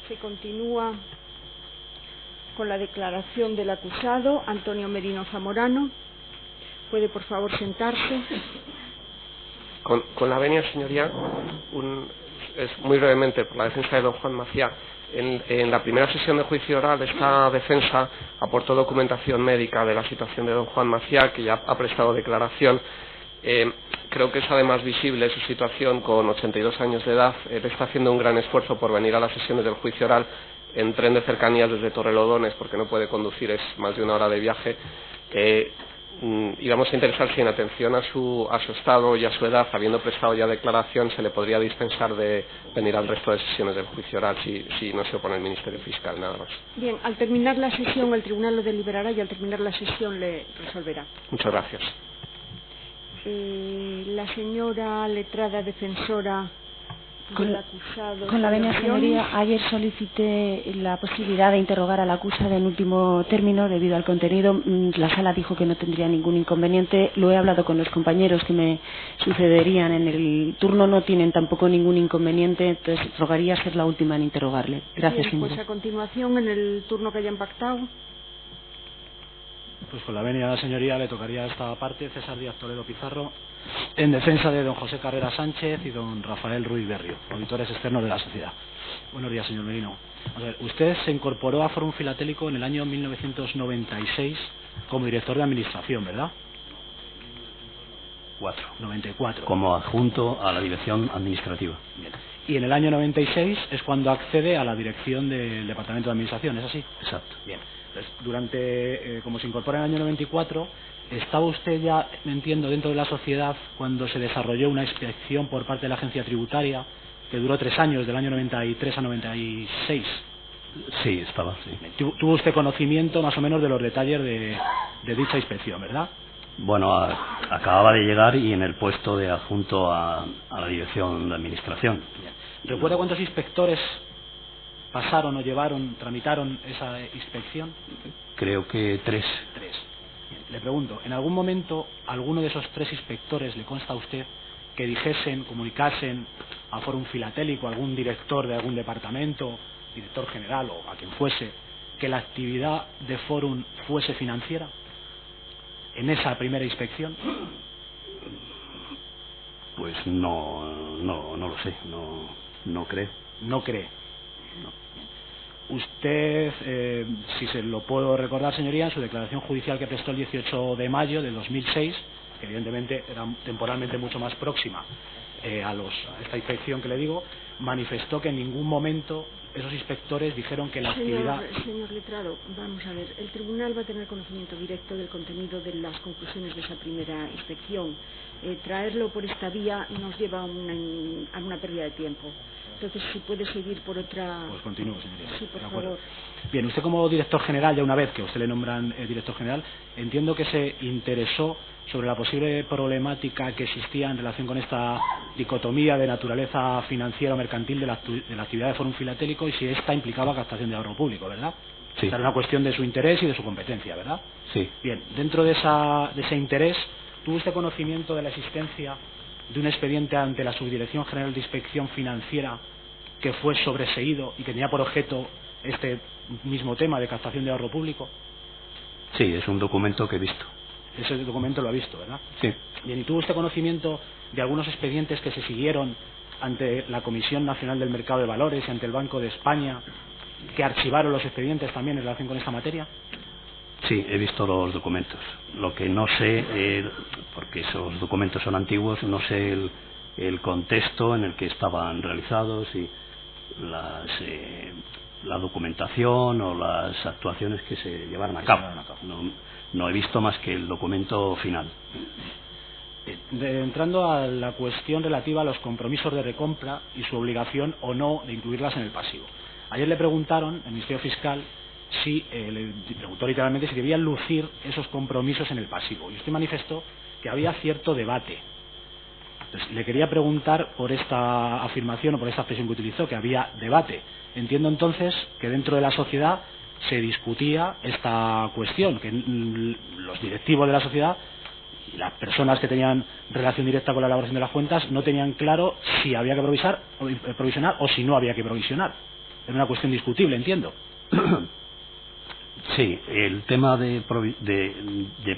Se continúa con la declaración del acusado, Antonio Merino Zamorano. ¿Puede, por favor, sentarse? Con la venia, señoría, es muy brevemente por la defensa de don Juan Maciá. En la primera sesión de juicio oral, esta defensa aportó documentación médica de la situación de don Juan Maciá, que ya ha prestado declaración. Creo que es además visible su situación con 82 años de edad. Él está haciendo un gran esfuerzo por venir a las sesiones del juicio oral en tren de cercanías desde Torrelodones, porque no puede conducir, es más de 1 hora de viaje. Y vamos a interesar si en atención a su estado y a su edad, habiendo prestado ya declaración, se le podría dispensar de venir al resto de sesiones del juicio oral si no se opone el Ministerio Fiscal, nada más. Bien, al terminar la sesión el tribunal lo deliberará y al terminar la sesión le resolverá. Muchas gracias. La señora letrada defensora del acusado. Con la venia, señoría, ayer solicité la posibilidad de interrogar al acusado en último término debido al contenido. La sala dijo que no tendría ningún inconveniente. Lo he hablado con los compañeros que me sucederían en el turno. No tienen tampoco ningún inconveniente. Entonces, rogaría ser la última en interrogarle. Gracias, bien, señora. Pues a continuación, en el turno que hayan pactado. Pues con la venia, señoría, le tocaría esta parte, César Díaz Toledo Pizarro, en defensa de don José Carrera Sánchez y don Rafael Ruiz Berrio, auditores externos de la sociedad. Buenos días, señor Merino. A ver, usted se incorporó a Fórum Filatélico en el año 1996 como director de administración, ¿verdad? 94. Como adjunto a la dirección administrativa. Bien. Y en el año 96 es cuando accede a la dirección del Departamento de Administración, ¿es así? Exacto. Bien. Entonces, como se incorpora en el año 94, ¿estaba usted ya, entiendo, dentro de la sociedad cuando se desarrolló una inspección por parte de la agencia tributaria que duró 3 años, del año 93 a 96? Sí, estaba, sí. Tuvo usted conocimiento más o menos de los detalles de dicha inspección, ¿verdad? Bueno, acababa de llegar y en el puesto de adjunto a la dirección de administración. Bien. ¿Recuerda cuántos inspectores pasaron o tramitaron esa inspección? Creo que 3. 3. Bien. Le pregunto, ¿en algún momento alguno de esos 3 inspectores le consta a usted que dijesen, comunicasen a Fórum Filatélico, a algún director de algún departamento, director general o a quien fuese, que la actividad de Fórum fuese financiera en esa primera inspección? Pues no lo sé, no creo. ¿No cree? No. Usted, si se lo puedo recordar, señoría, en su declaración judicial que prestó el 18 de mayo de 2006, que evidentemente era temporalmente mucho más próxima a esta inspección que le digo, manifestó que en ningún momento esos inspectores dijeron que la actividad... Señor letrado, vamos a ver, el tribunal va a tener conocimiento directo del contenido de las conclusiones de esa primera inspección. Traerlo por esta vía nos lleva a una pérdida de tiempo. Entonces, si puede seguir por otra... Pues continúo, señoría. Sí, por favor. Bien, usted como director general, ya una vez que usted le nombran director general, entiendo que se interesó sobre la posible problemática que existía en relación con esta dicotomía de naturaleza financiera o mercantil de la actividad de Fórum Filatélico y si esta implicaba captación de ahorro público, ¿verdad? Sí. Esta era una cuestión de su interés y de su competencia, ¿verdad? Sí. Bien, dentro de ese interés, ¿tuvo usted conocimiento de la existencia de un expediente ante la Subdirección General de Inspección Financiera que fue sobreseído y que tenía por objeto este mismo tema de captación de ahorro público? Sí, es un documento que he visto. Ese documento lo ha visto, ¿verdad? Sí. Bien, ¿y tuvo usted conocimiento de algunos expedientes que se siguieron ante la Comisión Nacional del Mercado de Valores y ante el Banco de España, que archivaron los expedientes también en relación con esta materia? Sí, he visto los documentos. Lo que no sé, porque esos documentos son antiguos, no sé el contexto en el que estaban realizados y la documentación o las actuaciones que se llevaron a cabo. No he visto más que el documento final. Entrando a la cuestión relativa a los compromisos de recompra y su obligación o no de incluirlas en el pasivo. Ayer le preguntaron, el Ministerio Fiscal, le preguntó literalmente si debían lucir esos compromisos en el pasivo. Y usted manifestó que había cierto debate. Entonces, le quería preguntar por esta afirmación o por esta expresión que utilizó, que había debate. Entiendo entonces que dentro de la sociedad se discutía esta cuestión, que los directivos de la sociedad y las personas que tenían relación directa con la elaboración de las cuentas no tenían claro si había que provisionar o si no había que provisionar. Era una cuestión discutible, entiendo. Sí, el tema de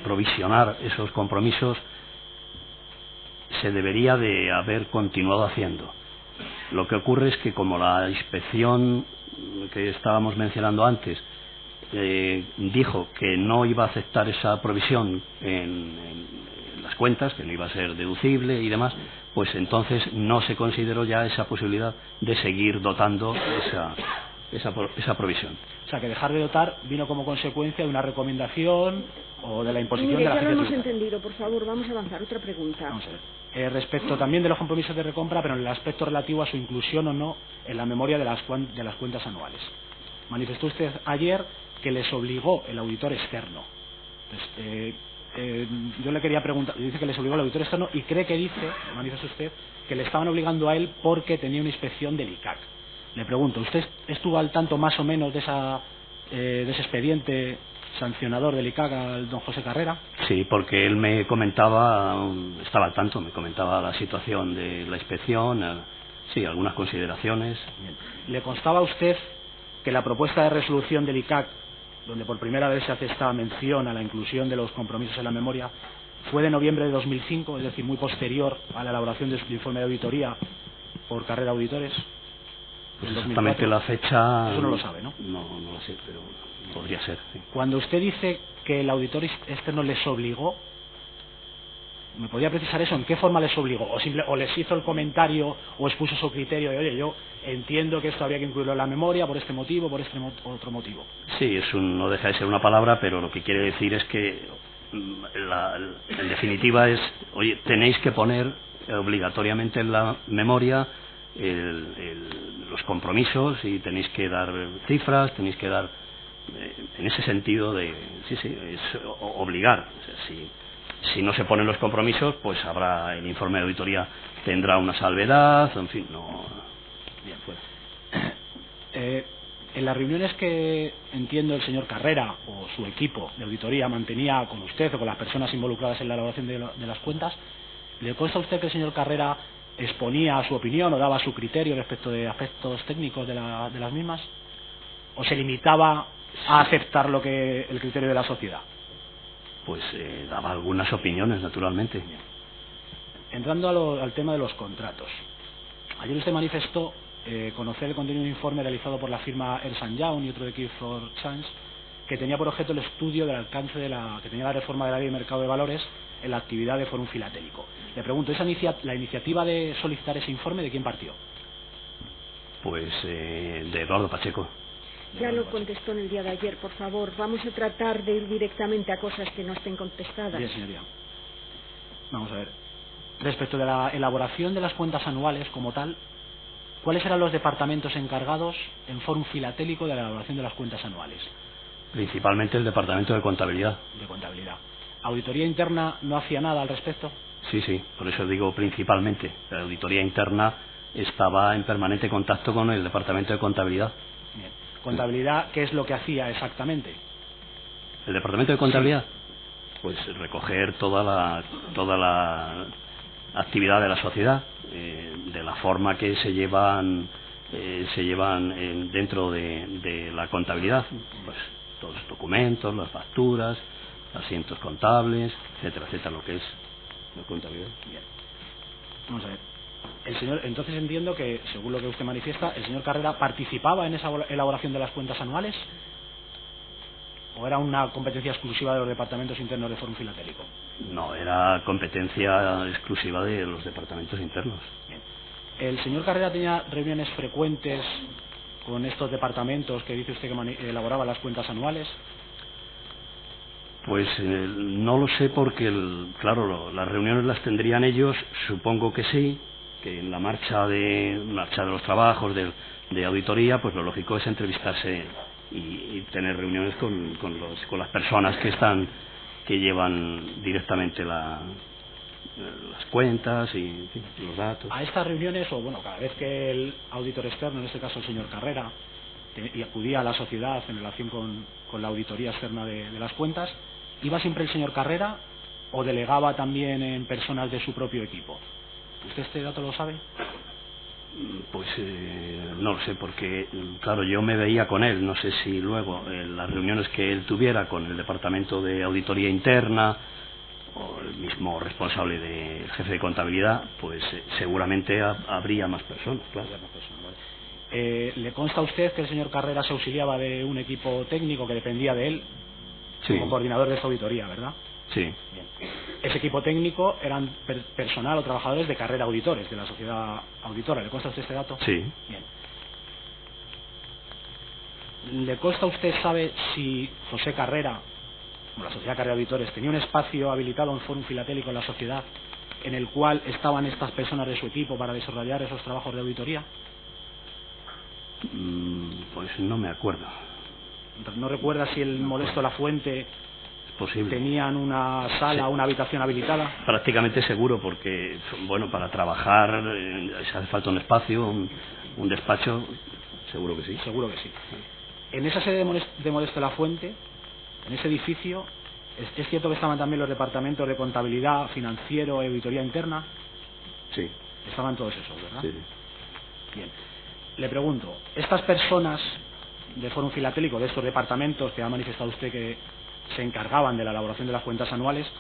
provisionar esos compromisos se debería de haber continuado haciendo. Lo que ocurre es que como la inspección que estábamos mencionando antes dijo que no iba a aceptar esa provisión en las cuentas, que no iba a ser deducible y demás, pues entonces no se consideró ya esa posibilidad de seguir dotando esa provisión. O sea, que dejar de dotar vino como consecuencia de una recomendación o de la imposición de la ya lo agencia hemos tributaria. entendido, por favor, vamos a avanzar. Otra pregunta. Vamos a ver. Respecto también de los compromisos de recompra, pero en el aspecto relativo a su inclusión o no en la memoria de las cuentas anuales. Manifestó usted ayer que les obligó el auditor externo. Pues, yo le quería preguntar, dice que les obligó el auditor externo y cree que dice, manifestó usted, que le estaban obligando a él porque tenía una inspección del ICAC. Le pregunto, ¿usted estuvo al tanto más o menos de ese expediente sancionador del ICAC al don José Carrera? Sí, porque él me comentaba, estaba al tanto, me comentaba la situación de la inspección, sí, algunas consideraciones. Bien. ¿Le constaba a usted que la propuesta de resolución del ICAC, donde por primera vez se hace esta mención a la inclusión de los compromisos en la memoria, fue de noviembre de 2005, es decir, muy posterior a la elaboración de su informe de auditoría por Carrera Auditores? Pues exactamente la fecha... Eso no lo sabe, ¿no? No lo sé, pero podría ser, sí. Cuando usted dice que el auditor externo les obligó, ¿me podría precisar eso? ¿En qué forma les obligó? ¿O les hizo el comentario o expuso su criterio de, oye, yo entiendo que esto habría que incluirlo en la memoria por este motivo, por este otro motivo? Sí, no deja de ser una palabra, pero lo que quiere decir es que, en definitiva, es, oye, tenéis que poner obligatoriamente en la memoria los compromisos y tenéis que dar cifras, tenéis que dar en ese sentido de es obligar. O sea, si no se ponen los compromisos, pues habrá el informe de auditoría, tendrá una salvedad, en fin, no. Bien, pues. En las reuniones que entiendo el señor Carrera o su equipo de auditoría mantenía con usted o con las personas involucradas en la elaboración de las cuentas, ¿le consta a usted que el señor Carrera exponía su opinión o daba su criterio respecto de aspectos técnicos de las mismas? ¿O se limitaba a aceptar el criterio de la sociedad? Pues daba algunas opiniones, naturalmente. Bien. Entrando al tema de los contratos. Ayer usted manifestó conocer el contenido de un informe realizado por la firma Ernst & Young y otro de Clifford Chance, que tenía por objeto el estudio del alcance que tenía la reforma de la ley de mercado de valores en la actividad de Fórum Filatélico. Le pregunto, la iniciativa de solicitar ese informe, ¿de quién partió? Pues de Eduardo Pacheco. Ya lo contestó en el día de ayer, por favor. Vamos a tratar de ir directamente a cosas que no estén contestadas. Bien, señoría. Vamos a ver. Respecto de la elaboración de las cuentas anuales como tal, ¿cuáles eran los departamentos encargados en Fórum Filatélico de la elaboración de las cuentas anuales? Principalmente el departamento de contabilidad. De contabilidad. ¿Auditoría interna no hacía nada al respecto? Sí, por eso digo principalmente. La auditoría interna estaba en permanente contacto con el departamento de contabilidad. Bien. ¿Contabilidad qué es lo que hacía exactamente? ¿El departamento de contabilidad? Sí. Pues recoger toda la actividad de la sociedad, de la forma que se llevan dentro de la contabilidad, pues todos los documentos, las facturas, asientos contables, etcétera, lo que es la contabilidad. Bien. Vamos a ver. Entonces entiendo que, según lo que usted manifiesta, el señor Carrera participaba en esa elaboración de las cuentas anuales, ¿o era una competencia exclusiva de los departamentos internos de Fórum Filatélico? No, era competencia exclusiva de los departamentos internos. Bien. ¿El señor Carrera tenía reuniones frecuentes con estos departamentos que dice usted que elaboraban las cuentas anuales? Pues no lo sé porque, claro, las reuniones las tendrían ellos, supongo que sí, que en la marcha de los trabajos de auditoría, pues lo lógico es entrevistarse y tener reuniones con las personas que llevan directamente las cuentas y en fin, los datos. A estas reuniones, o bueno, cada vez que el auditor externo, en este caso el señor Carrera, y acudía a la sociedad en relación con la auditoría externa de las cuentas, ¿iba siempre el señor Carrera o delegaba también en personas de su propio equipo? ¿Usted este dato lo sabe? Pues no lo sé, porque claro, yo me veía con él, no sé si luego en las reuniones que él tuviera con el departamento de auditoría interna o el mismo responsable del jefe de contabilidad, pues seguramente habría más personas, claro. ¿Le consta a usted que el señor Carrera se auxiliaba de un equipo técnico que dependía de él como coordinador de esta auditoría, verdad? Sí. Bien. Ese equipo técnico eran personal o trabajadores de Carrera Auditores, de la sociedad auditora. ¿Le consta a usted este dato? Sí. Bien. ¿Le consta a usted, sabe, si José Carrera, o la sociedad Carrera Auditores, tenía un espacio habilitado en Fórum Filatélico en la sociedad en el cual estaban estas personas de su equipo para desarrollar esos trabajos de auditoría? Pues no me acuerdo. ¿No recuerda si el Modesto Lafuente Posible. tenían una sala, una habitación habilitada? Prácticamente seguro, porque bueno, para trabajar se hace falta un espacio, un despacho, seguro que sí. Seguro que sí. En esa sede de Modesto Lafuente, en ese edificio, ¿es cierto que estaban también los departamentos de contabilidad, financiero, auditoría interna? Sí. Estaban todos esos, ¿verdad? Sí. Bien. Le pregunto, estas personas de Fórum Filatélico, de estos departamentos que ha manifestado usted que se encargaban de la elaboración de las cuentas anuales,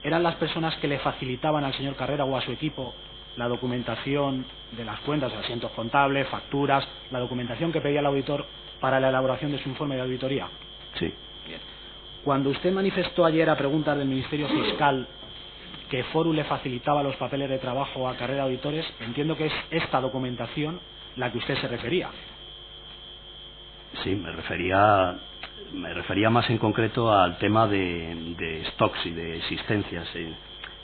¿eran las personas que le facilitaban al señor Carrera o a su equipo la documentación de las cuentas, asientos contables, facturas, la documentación que pedía el auditor para la elaboración de su informe de auditoría? Sí. Bien. Cuando usted manifestó ayer a preguntas del Ministerio Fiscal que Fórum le facilitaba los papeles de trabajo a Carrera Auditores, entiendo que es esta documentación la que usted se refería. Sí, me refería más en concreto al tema de stocks y de existencias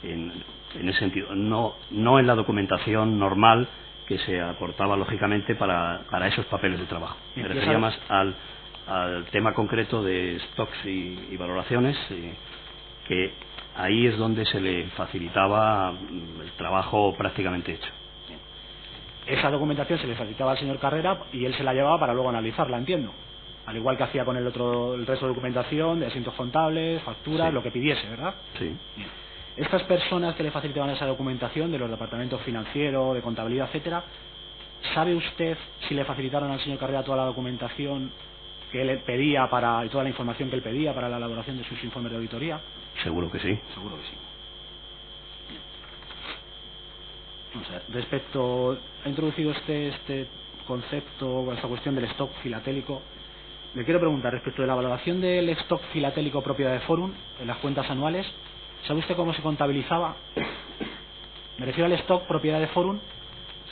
en ese sentido, no en la documentación normal que se aportaba lógicamente para esos papeles de trabajo. Me refería más al tema concreto de stocks y valoraciones, que ahí es donde se le facilitaba el trabajo prácticamente hecho. Esa documentación se le facilitaba al señor Carrera y él se la llevaba para luego analizarla, entiendo. Al igual que hacía con el resto de documentación, de asientos contables, facturas, sí. Lo que pidiese, ¿verdad? Sí. Bien. Estas personas que le facilitaban esa documentación de los departamentos financiero, de contabilidad, etcétera, ¿sabe usted si le facilitaron al señor Carrera toda la documentación que él pedía y toda la información que él pedía para la elaboración de sus informes de auditoría? Seguro que sí. Seguro que sí. O sea, respecto, ha introducido este concepto, esta cuestión del stock filatélico. Le quiero preguntar, respecto de la valoración del stock filatélico propiedad de Fórum en las cuentas anuales, ¿sabe usted cómo se contabilizaba? Me refiero al stock propiedad de Fórum.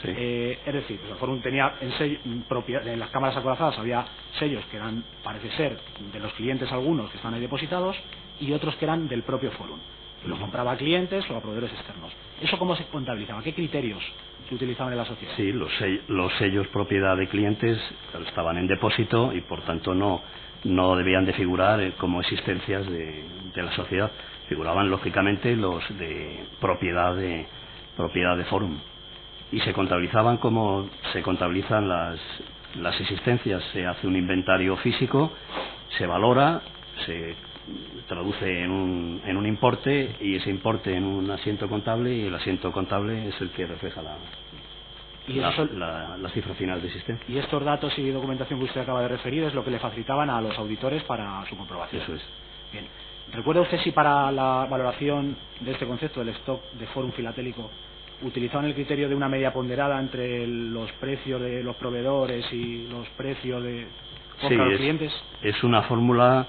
Sí. Es decir, pues el Fórum tenía en las cámaras acorazadas había sellos que eran, parece ser, de los clientes algunos que están ahí depositados y otros que eran del propio Fórum. Los compraba a clientes o a proveedores externos. ¿Eso cómo se contabilizaba? ¿Qué criterios se utilizaban en la sociedad? Sí, los sellos propiedad de clientes estaban en depósito y por tanto no debían de figurar como existencias de la sociedad. Figuraban lógicamente los de propiedad de Fórum y se contabilizaban como se contabilizan las existencias. Se hace un inventario físico, se valora, se traduce en un importe y ese importe en un asiento contable y el asiento contable es el que refleja la cifra final de existencia. Y estos datos y documentación que usted acaba de referir es lo que le facilitaban a los auditores para su comprobación. Eso es. Bien. ¿Recuerda usted si para la valoración de este concepto del stock de Fórum filatélico utilizaban el criterio de una media ponderada entre los precios de los proveedores y los precios de compra a los clientes? Es una fórmula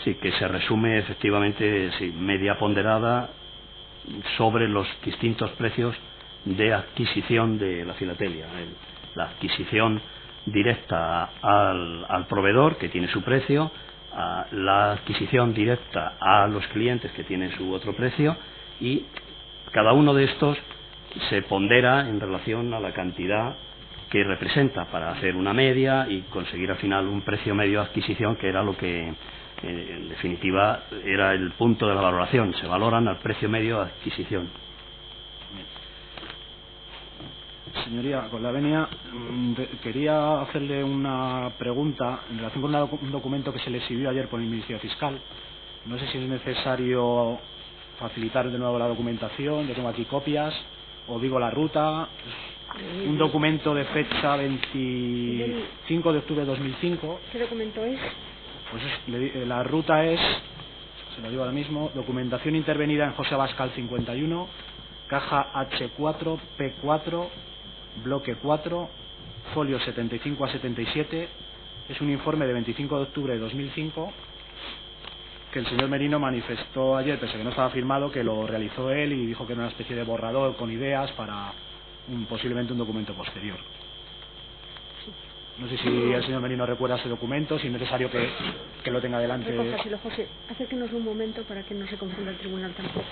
sí que se resume efectivamente media ponderada sobre los distintos precios de adquisición de la filatelia. La adquisición directa al proveedor, que tiene su precio, la adquisición directa a los clientes, que tiene su otro precio, y cada uno de estos se pondera en relación a la cantidad que representa para hacer una media y conseguir al final un precio medio de adquisición, que era lo que en definitiva era el punto de la valoración. Se valoran al precio medio de adquisición. Señoría, con la venia, quería hacerle una pregunta en relación con un documento que se le exhibió ayer por el Ministerio Fiscal. No sé si es necesario facilitar de nuevo la documentación, yo tengo aquí copias, o digo la ruta, un documento de fecha 25 de octubre de 2005. ¿Qué documento es? Pues la ruta es, se lo digo ahora mismo, documentación intervenida en José Abascal 51, caja H4, P4, bloque 4, folio 75 a 77. Es un informe de 25 de octubre de 2005 que el señor Merino manifestó ayer, pese a que no estaba firmado, que lo realizó él y dijo que era una especie de borrador con ideas para posiblemente un documento posterior. No sé si el señor Merino recuerda ese documento, si es necesario que lo tenga delante. Recójaselo, José. Acérquenos un momento para que no se confunda el tribunal tampoco.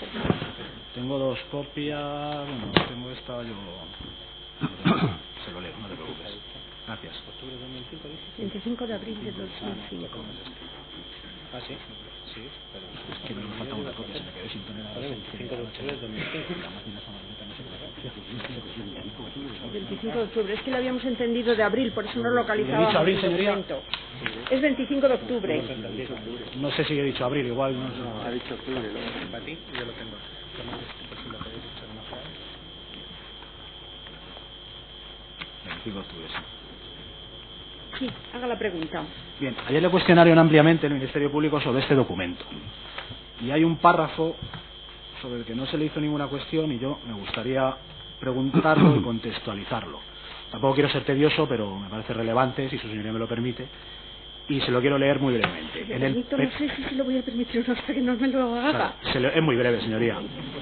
Tengo dos copias. Bueno, tengo esta, yo se lo leo, no te preocupes. Gracias. 25 de abril de 2005. Ah, sí, sí, pero es que me falta una copia, se me quedó sin poner a 25 de octubre de 2005. 25 de octubre, es que lo habíamos entendido de abril, por eso no localizábamos. ¿He dicho abril, señoría? Es 25 de octubre. No sé si he dicho abril, igual no sé. No, ha dicho octubre, lo Para ti, yo lo tengo. Lo podéis echar una foto. 25 de octubre, sí. Sí, haga la pregunta. Bien, ayer le cuestionaron ampliamente el Ministerio Público sobre este documento. Y hay un párrafo sobre el que no se le hizo ninguna cuestión y yo me gustaría preguntarlo y contextualizarlo. Tampoco quiero ser tedioso, pero me parece relevante, si su señoría me lo permite, y se lo quiero leer muy brevemente. No sé si se lo voy a permitir o no hasta que no me lo haga. Claro, es muy breve, señoría.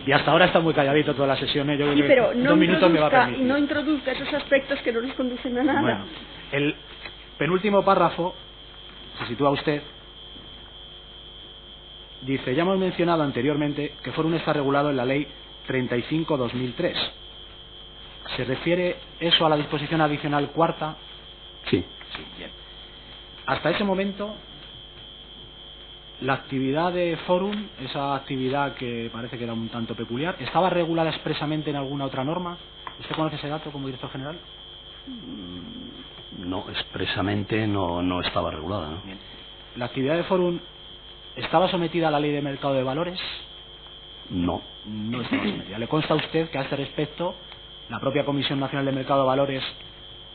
Y hasta ahora está muy calladito todas las sesiones. Yo Sí, creo pero que no 2 minutos me va a permitir. no introduzca esos aspectos que no nos conducen a nada. Bueno, el penúltimo párrafo se sitúa usted. Dice, ya hemos mencionado anteriormente que Forum está regulado en la Ley 35/2003. ¿Se refiere eso a la disposición adicional cuarta? Sí. Sí, bien. Hasta ese momento, la actividad de Forum, esa actividad que parece que era un tanto peculiar, ¿estaba regulada expresamente en alguna otra norma? ¿Usted conoce ese dato como director general? No, expresamente no estaba regulada, ¿no? Bien. ¿La actividad de Forum estaba sometida a la Ley de Mercado de Valores? No. No estaba sometida. ¿Le consta a usted que a este respecto la propia Comisión Nacional de Mercado de Valores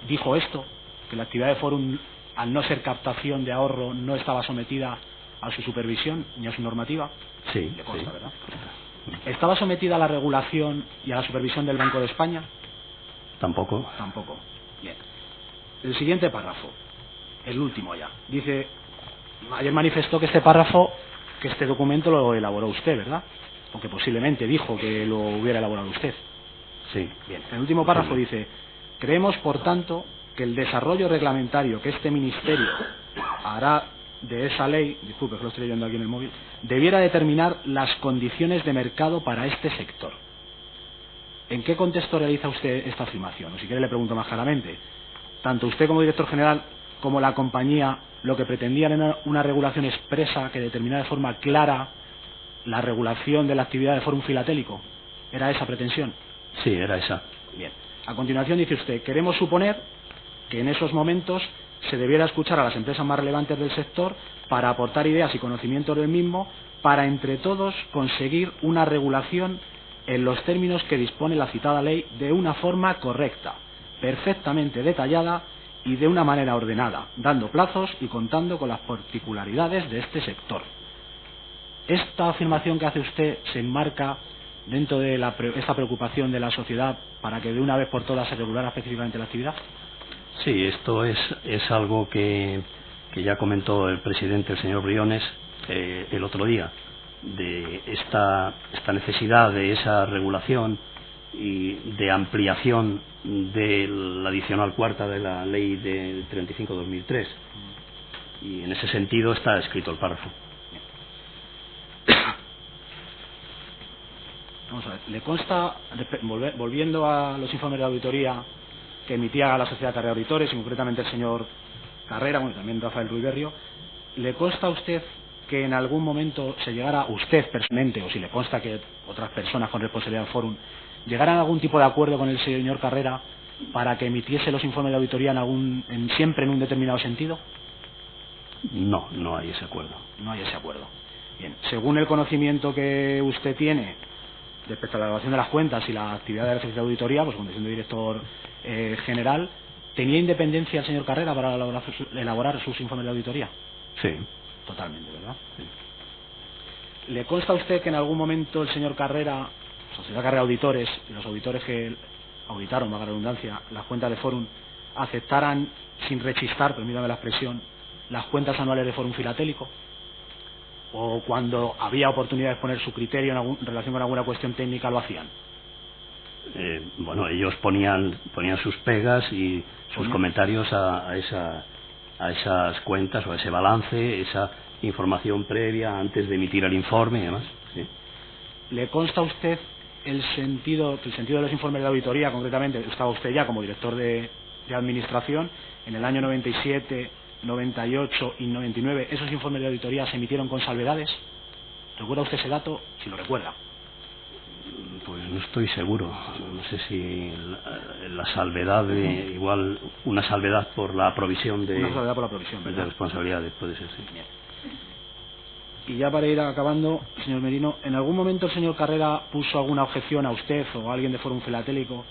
dijo esto? Que la actividad de Forum, al no ser captación de ahorro, no estaba sometida a su supervisión ni a su normativa. Sí. Le consta, sí. ¿verdad? ¿Estaba sometida a la regulación y a la supervisión del Banco de España? Tampoco. Tampoco. Bien. El siguiente párrafo, el último ya, dice, ayer manifestó que este documento lo elaboró usted, ¿verdad? O que posiblemente dijo que lo hubiera elaborado usted. Sí. Bien. El último párrafo dice, creemos, por tanto, que el desarrollo reglamentario que este Ministerio hará de esa ley, disculpe que lo estoy leyendo aquí en el móvil, debiera determinar las condiciones de mercado para este sector. ¿En qué contexto realiza usted esta afirmación? O si quiere le pregunto más claramente. Tanto usted como director general como la compañía lo que pretendían era una regulación expresa que determinara de forma clara la regulación de la actividad de Forum Filatélico. ¿Era esa pretensión? Sí, era esa. Bien. A continuación dice usted, queremos suponer que en esos momentos se debiera escuchar a las empresas más relevantes del sector para aportar ideas y conocimientos del mismo para entre todos conseguir una regulación en los términos que dispone la citada ley de una forma correcta, perfectamente detallada y de una manera ordenada, dando plazos y contando con las particularidades de este sector. ¿Esta afirmación que hace usted se enmarca dentro de esta preocupación de la sociedad para que de una vez por todas se regulara específicamente la actividad? Sí, esto es algo que ya comentó el presidente, el señor Briones, el otro día, de esta necesidad de esa regulación y de ampliación de la adicional cuarta de la ley de 35/2003. Y en ese sentido está escrito el párrafo. Vamos a ver, ¿le consta, volviendo a los informes de auditoría que emitía la Sociedad Carrera Auditores, y concretamente el señor Carrera, bueno, también Rafael Ruiberrio, ¿le consta a usted que en algún momento se llegara, usted personalmente, o si le consta que otras personas con responsabilidad del Fórum, llegaran a algún tipo de acuerdo con el señor Carrera para que emitiese los informes de auditoría siempre en un determinado sentido? No hay ese acuerdo. No hay ese acuerdo. Bien, según el conocimiento que usted tiene, respecto a la elaboración de las cuentas y la actividad de ejercicio de auditoría, pues condición de director general, ¿tenía independencia el señor Carrera para elaborar sus informes de auditoría? Sí. Totalmente, ¿verdad? Sí. ¿Le consta a usted que en algún momento el señor Carrera, Sociedad Carrera Auditores, y los auditores que auditaron, valga la redundancia, las cuentas de Forum, aceptaran sin rechistar, permítame la expresión, las cuentas anuales de Forum Filatélico? ¿O cuando había oportunidad de exponer su criterio en relación con alguna cuestión técnica lo hacían? Bueno, ellos ponían sus pegas y sus comentarios a esas cuentas o a ese balance, esa información previa antes de emitir el informe y demás. Sí. ¿Le consta a usted el sentido de los informes de auditoría, concretamente? Estaba usted ya como director de administración en el año 97, 98 y 99. ¿Esos informes de auditoría se emitieron con salvedades? ¿Recuerda usted ese dato? Si lo recuerda. Pues no estoy seguro. No sé si la salvedad, igual una salvedad por la provisión de... Una salvedad por la provisión, ¿verdad? De responsabilidades, puede ser, sí. Bien. Y ya para ir acabando, señor Merino, ¿en algún momento el señor Carrera puso alguna objeción a usted o a alguien de Forum Filatélico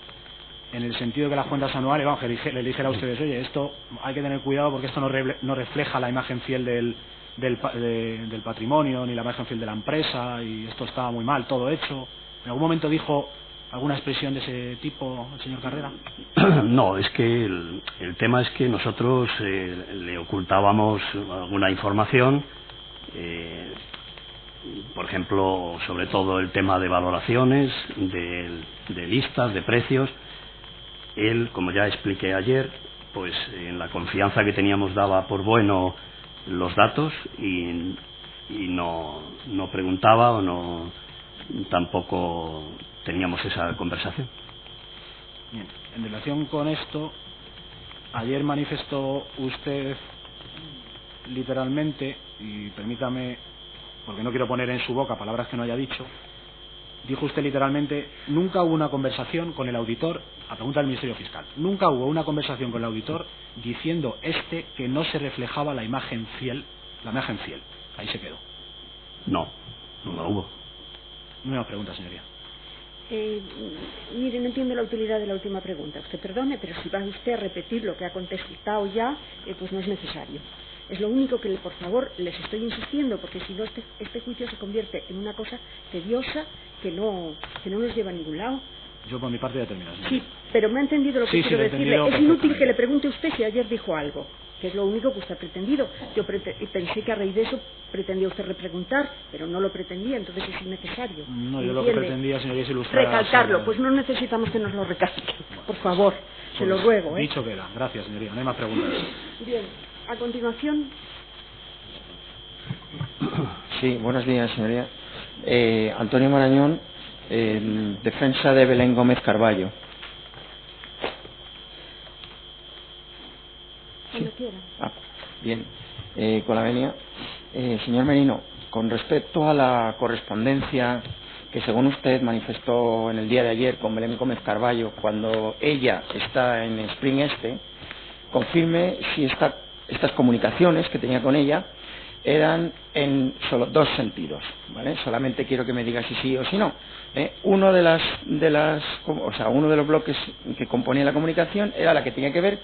en el sentido de que las cuentas anuales, vamos, que le dijera a ustedes, oye, esto hay que tener cuidado porque esto no refleja la imagen fiel del patrimonio ni la imagen fiel de la empresa y esto está muy mal, todo hecho? ¿En algún momento dijo alguna expresión de ese tipo el señor Carrera? No, es que el tema es que nosotros le ocultábamos alguna información, por ejemplo, sobre todo el tema de valoraciones, de listas, de precios. Él, como ya expliqué ayer, pues en la confianza que teníamos daba por bueno los datos y no preguntaba o no tampoco teníamos esa conversación. Bien, en relación con esto, ayer manifestó usted literalmente, y permítame, porque no quiero poner en su boca palabras que no haya dicho, dijo usted literalmente, nunca hubo una conversación con el auditor, a pregunta del Ministerio Fiscal, nunca hubo una conversación con el auditor diciendo que no se reflejaba la imagen fiel. Ahí se quedó. No la hubo. Nueva pregunta, señoría. Mire, no entiendo la utilidad de la última pregunta. Usted perdone, pero si va usted a repetir lo que ha contestado ya, pues no es necesario. Es lo único que, por favor, les estoy insistiendo, porque si no este juicio se convierte en una cosa tediosa que no nos lleva a ningún lado. Yo por mi parte ya he terminado. Sí, pero me ha entendido lo que quiero decirle. Es inútil que le pregunte usted si ayer dijo algo, que es lo único que usted ha pretendido. Yo pensé que a raíz de eso pretendía usted repreguntar, pero no lo pretendía, entonces es innecesario. No, yo lo que pretendía, señoría, es ilustrar... Recalcarlo, pues no necesitamos que nos lo recalque, por favor, se lo ruego. Dicho queda. Gracias, señoría, no hay más preguntas. Bien, a continuación... Sí, buenos días, señoría. Antonio Marañón, defensa de Belén Gómez Carballo. Cuando quiera. Bien, con la venia. Señor Merino, con respecto a la correspondencia que según usted manifestó en el día de ayer con Belén Gómez Carballo, cuando ella está en Spring Este, confirme si estas comunicaciones que tenía con ella eran en solo dos sentidos, ¿vale? Solamente quiero que me diga si sí o si no. Uno de los bloques que componía la comunicación era la que tenía que ver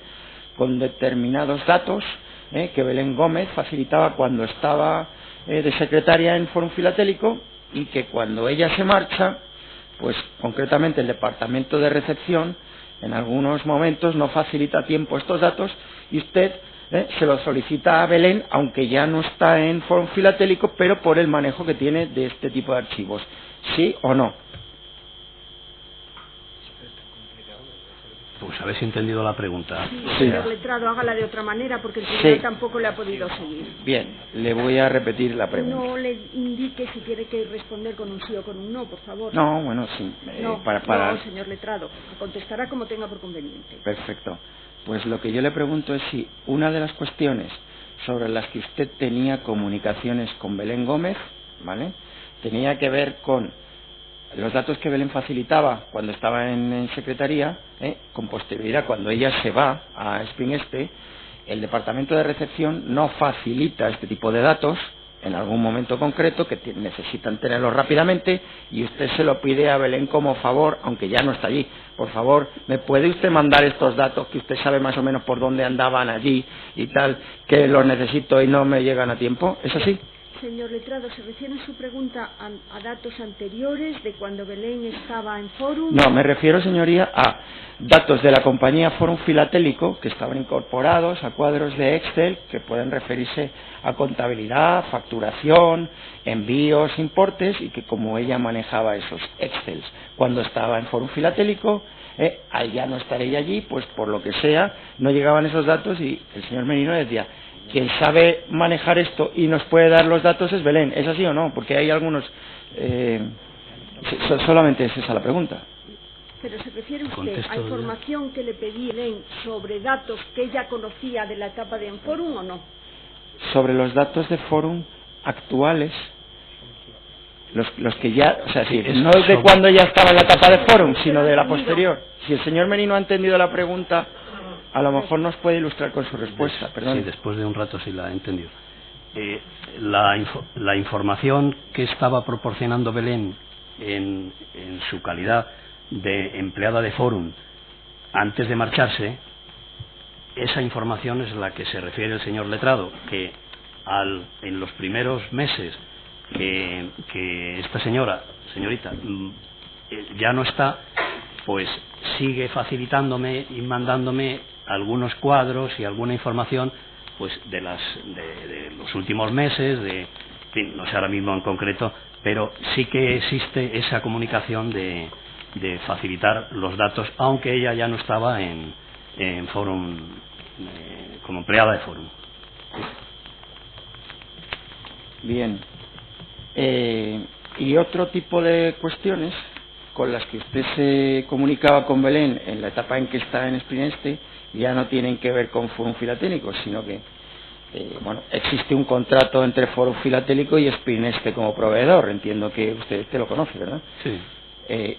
con determinados datos que Belén Gómez facilitaba cuando estaba de secretaria en Forum Filatélico y que cuando ella se marcha, pues concretamente el departamento de recepción en algunos momentos no facilita a tiempo estos datos y usted se lo solicita a Belén, aunque ya no está en Forum Filatélico, pero por el manejo que tiene de este tipo de archivos. ¿Sí o no? Pues habéis entendido la pregunta. Sí, señor letrado, hágala de otra manera porque el tribunal tampoco le ha podido seguir. Bien, le voy a repetir la pregunta. No le indique si tiene que responder con un sí o con un no, por favor. No, bueno, sí. No, señor letrado, contestará como tenga por conveniente. Perfecto. Pues lo que yo le pregunto es si una de las cuestiones sobre las que usted tenía comunicaciones con Belén Gómez, ¿vale?, tenía que ver con los datos que Belén facilitaba cuando estaba en secretaría, con posterioridad, cuando ella se va a Spring Este, el departamento de recepción no facilita este tipo de datos, en algún momento concreto, que necesitan tenerlo rápidamente, y usted se lo pide a Belén como favor, aunque ya no está allí. Por favor, ¿me puede usted mandar estos datos que usted sabe más o menos por dónde andaban allí y tal, que los necesito y no me llegan a tiempo? ¿Es así? Señor letrado, ¿se refiere en su pregunta a datos anteriores de cuando Belén estaba en Forum? No, me refiero, señoría, a datos de la compañía Forum Filatélico que estaban incorporados a cuadros de Excel que pueden referirse a contabilidad, facturación, envíos, importes, y que como ella manejaba esos Excels cuando estaba en Forum Filatélico, al ya no estar ella allí, pues por lo que sea, no llegaban esos datos, y el señor Merino decía: quien sabe manejar esto y nos puede dar los datos es Belén. ¿Es así o no? Porque hay algunos... solamente es esa la pregunta. Pero ¿se refiere usted a información que le pedí Belén sobre datos que ella conocía de la etapa de Enforum o no? Sobre los datos de Forum actuales, los que ya... O sea, sí, no de cuando ya estaba en la etapa de Forum, sino de la posterior. Si el señor Merino ha entendido la pregunta, a lo mejor nos puede ilustrar con su respuesta. Perdón. Sí, después de un rato sí la he entendido. La información que estaba proporcionando Belén en su calidad de empleada de Forum antes de marcharse, esa información es la que se refiere el señor letrado, que en los primeros meses que esta señorita ya no está, pues sigue facilitándome y mandándome algunos cuadros y alguna información, pues de los últimos meses, en fin, no sé ahora mismo en concreto, pero sí que existe esa comunicación de facilitar los datos, aunque ella ya no estaba en Forum, como empleada de Forum. Bien. Y otro tipo de cuestiones con las que usted se comunicaba con Belén en la etapa en que está en Sprineste ya no tienen que ver con Forum Filatélico, sino que existe un contrato entre Forum Filatélico y Sprineste como proveedor. Entiendo que usted lo conoce, ¿verdad? Sí.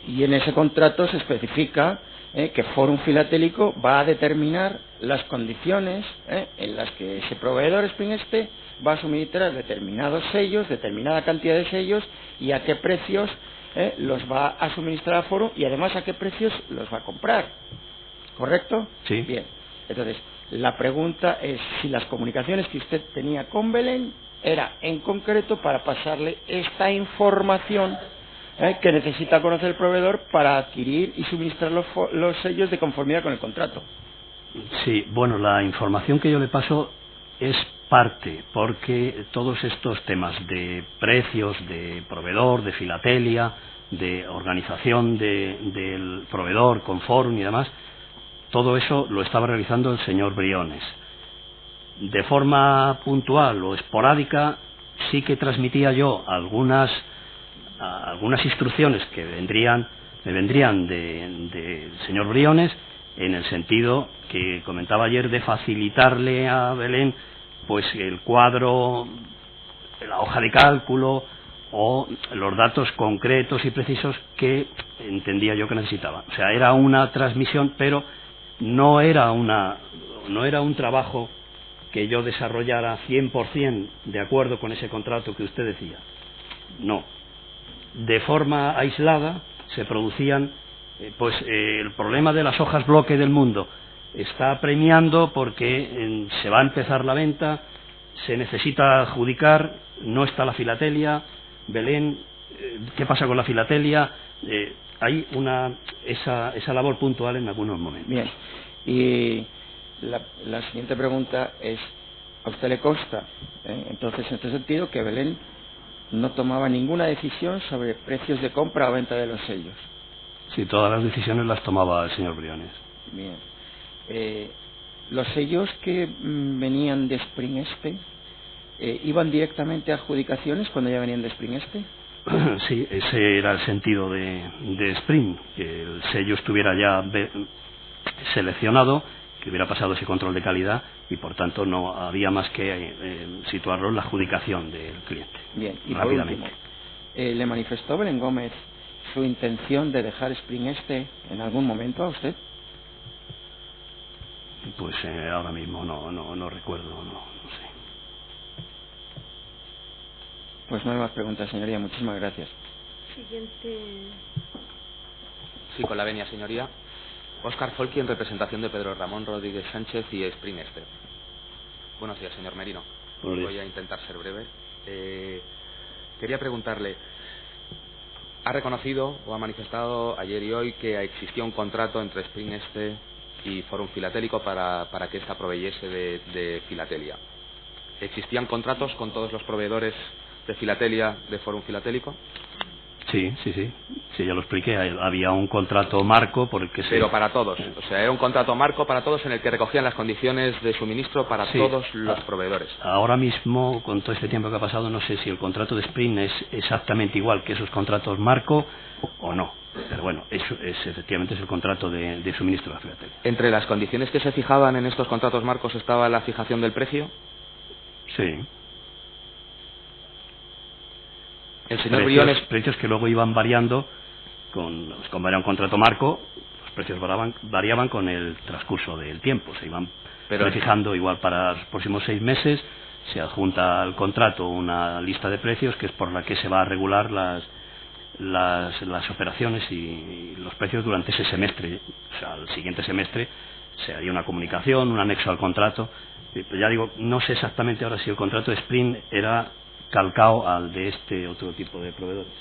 Y en ese contrato se especifica que Forum Filatélico va a determinar las condiciones en las que ese proveedor Sprineste va a suministrar determinados sellos, determinada cantidad de sellos, y a qué precios los va a suministrar a Forum, y además a qué precios los va a comprar. ¿Correcto? Sí. Bien. Entonces, la pregunta es si las comunicaciones que usted tenía con Belén era en concreto para pasarle esta información que necesita conocer el proveedor para adquirir y suministrar los sellos de conformidad con el contrato. Sí, bueno, la información que yo le paso es parte, porque todos estos temas de precios, de proveedor, de filatelia, de organización del proveedor con Forum y demás, todo eso lo estaba realizando el señor Briones. De forma puntual o esporádica sí que transmitía yo algunas instrucciones que me vendrían del señor Briones, en el sentido que comentaba ayer de facilitarle a Belén pues el cuadro, la hoja de cálculo o los datos concretos y precisos que entendía yo que necesitaba. O sea, era una transmisión, pero no era un trabajo que yo desarrollara 100% de acuerdo con ese contrato que usted decía. No. De forma aislada se producían, el problema de las hojas bloque del mundo está premiando porque se va a empezar la venta, se necesita adjudicar, no está la filatelia, Belén, ¿qué pasa con la filatelia? Hay esa labor puntual en algunos momentos. Bien, y la siguiente pregunta es: ¿a usted le consta, entonces, en este sentido, que Belén no tomaba ninguna decisión sobre precios de compra o venta de los sellos? Sí, todas las decisiones las tomaba el señor Briones. Bien. ¿Los sellos que venían de Sprineste iban directamente a adjudicaciones cuando ya venían de Sprineste? Sí, ese era el sentido de Spring, que el sello estuviera ya seleccionado, que hubiera pasado ese control de calidad y por tanto no había más que situarlo en la adjudicación del cliente. Bien, y rápidamente. Por último, ¿le manifestó Belén Gómez su intención de dejar Sprineste en algún momento a usted? Pues ahora mismo no recuerdo, no sé. Pues no hay más preguntas, señoría. Muchísimas gracias. Siguiente. Sí, con la venia, señoría. Óscar Folqui, en representación de Pedro Ramón Rodríguez Sánchez y Spring Este. Buenos días, señor Merino. Voy a intentar ser breve. Quería preguntarle, ¿ha reconocido o ha manifestado ayer y hoy que existía un contrato entre Spring Este y Fórum Filatélico para que ésta proveyese de filatelia? ¿Existían contratos con todos los proveedores de filatelia de Fórum Filatélico? Sí, ya lo expliqué. Había un contrato marco por el que se... Pero para todos, o sea, era un contrato marco para todos en el que recogían las condiciones de suministro para todos los proveedores. Ahora mismo, con todo este tiempo que ha pasado, no sé si el contrato de Spring es exactamente igual que esos contratos marco o no. Pero bueno, eso efectivamente es el contrato de suministro de la filatelia. ¿Entre las condiciones que se fijaban en estos contratos marcos estaba la fijación del precio? Sí. El señor Briones... Precios que luego iban variando, como era un contrato marco, los precios variaban con el transcurso del tiempo. Se iban fijando igual para los próximos 6 meses, se adjunta al contrato una lista de precios que es por la que se va a regular las operaciones y los precios durante ese semestre. O sea, al siguiente semestre se haría una comunicación, un anexo al contrato. Pero ya digo, no sé exactamente ahora si el contrato de Spring era calcado al de este otro tipo de proveedores.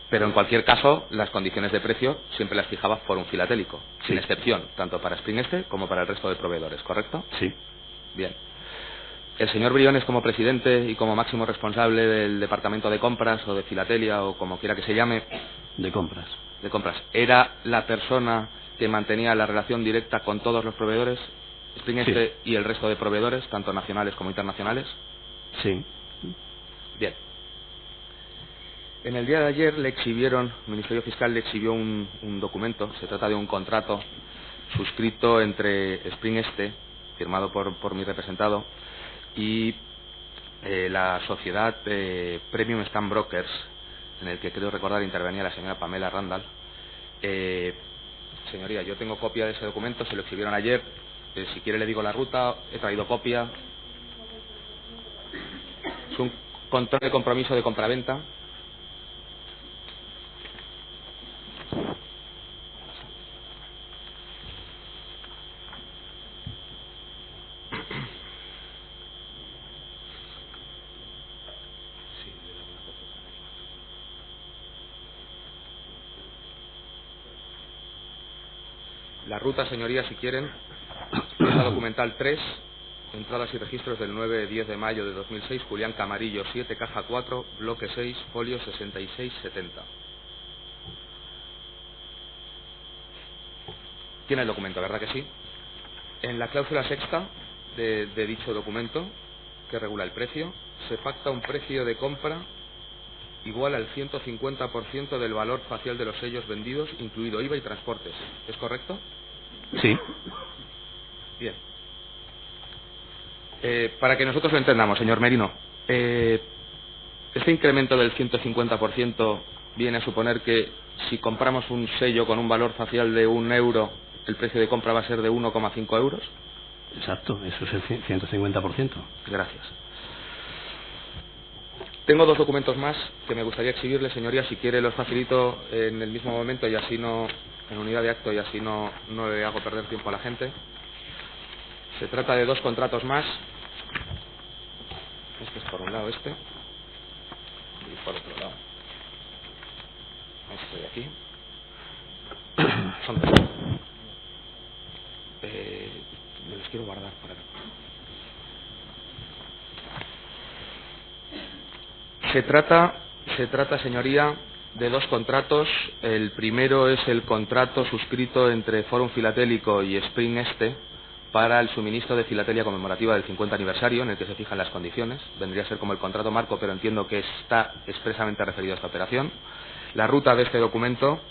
Pero en cualquier caso, las condiciones de precio siempre las fijaba Fórum Filatélico, sin excepción, tanto para Spring Este como para el resto de proveedores, ¿correcto? Sí. Bien. El señor Briones, como presidente y como máximo responsable del departamento de compras o de filatelia o como quiera que se llame... De compras, ¿era la persona que mantenía la relación directa con todos los proveedores? Spring Este y el resto de proveedores, tanto nacionales como internacionales. Sí. Bien. En el día de ayer el Ministerio Fiscal le exhibió un documento. Se trata de un contrato suscrito entre Spring Este, firmado por mi representado, y la sociedad Premium Stamp Brokers, en el que creo recordar intervenía la señora Pamela Randall. Señoría, yo tengo copia de ese documento, se lo exhibieron ayer. Si quiere le digo la ruta, he traído copia. Es un control de compromiso de compraventa. La ruta, señorías, si quieren, pieza documental 3, entradas y registros del 9-10 de mayo de 2006, Julián Camarillo 7, caja 4, bloque 6, folio 6670. Tiene el documento, ¿verdad que sí? En la cláusula sexta de dicho documento, que regula el precio, se pacta un precio de compra igual al 150% del valor facial de los sellos vendidos, incluido IVA y transportes. ¿Es correcto? Sí. Bien. Para que nosotros lo entendamos, señor Merino, este incremento del 150% viene a suponer que si compramos un sello con un valor facial de 1 euro, el precio de compra va a ser de 1,5 euros. Exacto, eso es el 150%. Gracias. Tengo 2 documentos más que me gustaría exhibirle, señoría. Si quiere los facilito en el mismo momento y así no, en unidad de acto, y así no le hago perder tiempo a la gente. Se trata de 2 contratos más. Este es por un lado, este, y por otro lado este de aquí. Son 3. Me los quiero guardar por aquí. Se trata, señoría, de 2 contratos. El primero es el contrato suscrito entre Fórum Filatélico y Spring Este para el suministro de filatelia conmemorativa del 50 aniversario, en el que se fijan las condiciones. Vendría a ser como el contrato marco, pero entiendo que está expresamente referido a esta operación. La ruta de este documento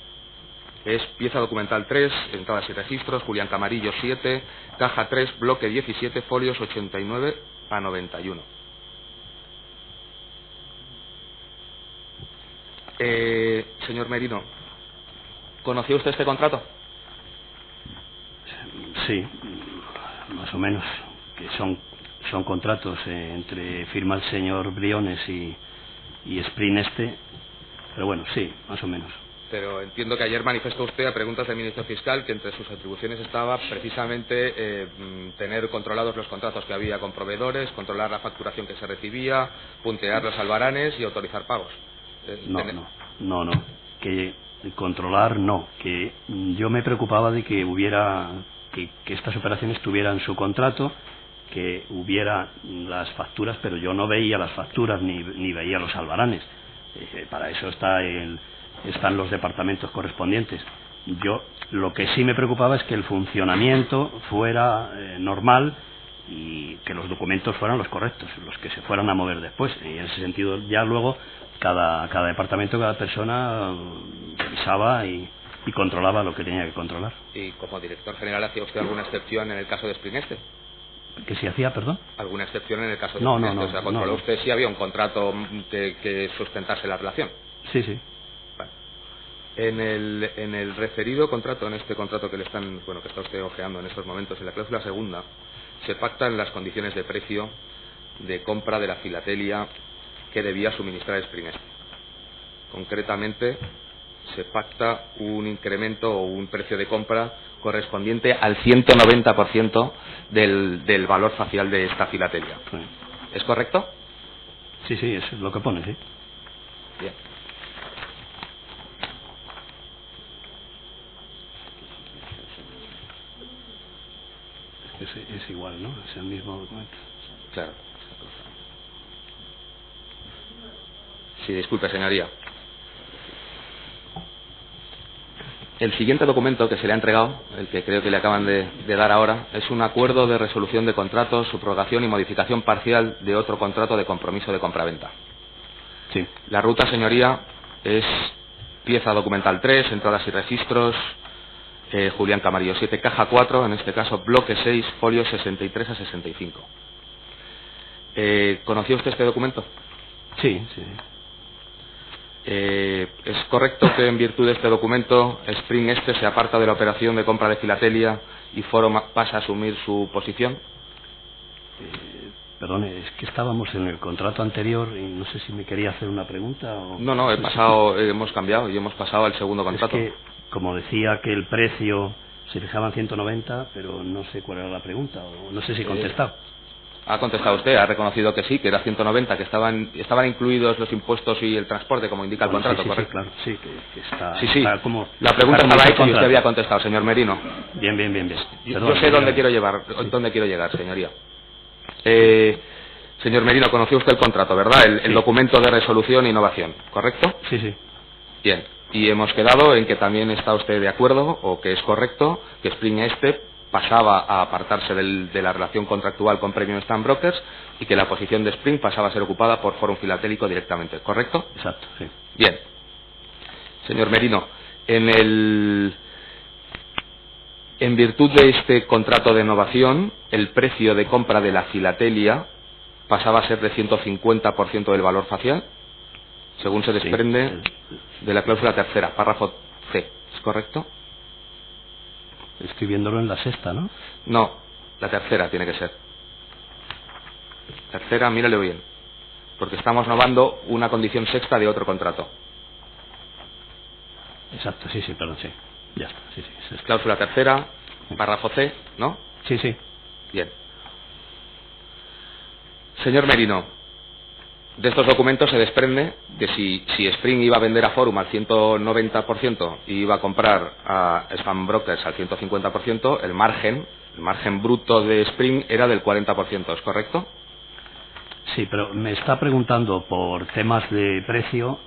es pieza documental 3, entradas y registros, Julián Camarillo 7, caja 3, bloque 17, folios 89 a 91. Señor Merino, ¿conocía usted este contrato? Sí, más o menos, que son son contratos entre firma el señor Briones y Spring Este, pero bueno, sí, más o menos. Pero entiendo que ayer manifestó usted a preguntas del ministro fiscal que entre sus atribuciones estaba precisamente tener controlados los contratos que había con proveedores, controlar la facturación que se recibía, puntear los albaranes y autorizar pagos. No, que controlar no, que yo me preocupaba de que hubiera que estas operaciones tuvieran su contrato, que hubiera las facturas, pero yo no veía las facturas ni veía los albaranes. Para eso están los departamentos correspondientes. Yo lo que sí me preocupaba es que el funcionamiento fuera normal y que los documentos fueran los correctos, los que se fueran a mover después. Y en ese sentido ya luego cada departamento, cada persona revisaba y controlaba lo que tenía que controlar. ¿Y como director general hacía usted alguna excepción en el caso de Spring Este? ¿Que si hacía, perdón? ¿Alguna excepción en el caso de Spring Este? O sea, ¿controló usted si había un contrato que sustentase la relación? Sí. Vale. En el referido contrato, en este contrato que está usted ojeando en estos momentos, en la cláusula segunda, se pactan las condiciones de precio de compra de la filatelia que debía suministrar Spring Este. Concretamente, se pacta un incremento o un precio de compra correspondiente al 190% del valor facial de esta filatelia. Sí. ¿Es correcto? Sí, eso es lo que pone, sí. Bien. Es igual, ¿no? Es el mismo documento. Claro. Sí, disculpe, señoría. El siguiente documento que se le ha entregado, el que creo que le acaban de dar ahora, es un acuerdo de resolución de contratos, subrogación y modificación parcial de otro contrato de compromiso de compraventa. Sí. La ruta, señoría, es pieza documental 3, entradas y registros, Julián Camarillo 7, caja 4, en este caso bloque 6, folio 63 a 65. ¿Conocía usted este documento? Sí. ¿Es correcto que en virtud de este documento Spring Este se aparta de la operación de compra de filatelia y Foro pasa a asumir su posición? Perdone, es que estábamos en el contrato anterior y no sé si me quería hacer una pregunta o... No, hemos cambiado y hemos pasado al segundo contrato. Es que, como decía que el precio se fijaba en 190, pero no sé cuál era la pregunta, o no sé si he contestado. Ha contestado usted, ha reconocido que sí, que era 190, que estaban incluidos los impuestos y el transporte, como indica el contrato, ¿correcto? Sí, claro, sí, que está... Sí. Está como, la pregunta estaba hecha y usted había contrato. contestado, señor Merino. Bien. Yo sé dónde quiero llegar, señoría. Señor Merino, conoció usted el contrato, ¿verdad? El documento de resolución e innovación, ¿correcto? Sí. Bien, y hemos quedado en que también está usted de acuerdo, o que es correcto, que Spring Este pasaba a apartarse de la relación contractual con Premium Stamp Brokers y que la posición de Spring pasaba a ser ocupada por Forum Filatélico directamente, ¿correcto? Exacto, sí. Bien. Señor Merino, en virtud de este contrato de innovación, el precio de compra de la filatelia pasaba a ser de 150% del valor facial, según se desprende de la cláusula tercera, párrafo C. ¿Es correcto? Estoy viéndolo en la sexta, ¿no? No, la tercera tiene que ser. Tercera, mírale bien. Porque estamos novando una condición sexta de otro contrato. Exacto, sí, perdón, sí. Ya está, sí. Cláusula tercera, párrafo C, ¿no? Sí. Bien. Señor Merino, de estos documentos se desprende que si Spring iba a vender a Forum al 190% y iba a comprar a Spam Brokers al 150%, el margen bruto de Spring era del 40%, ¿es correcto? Sí, pero me está preguntando por temas de precio,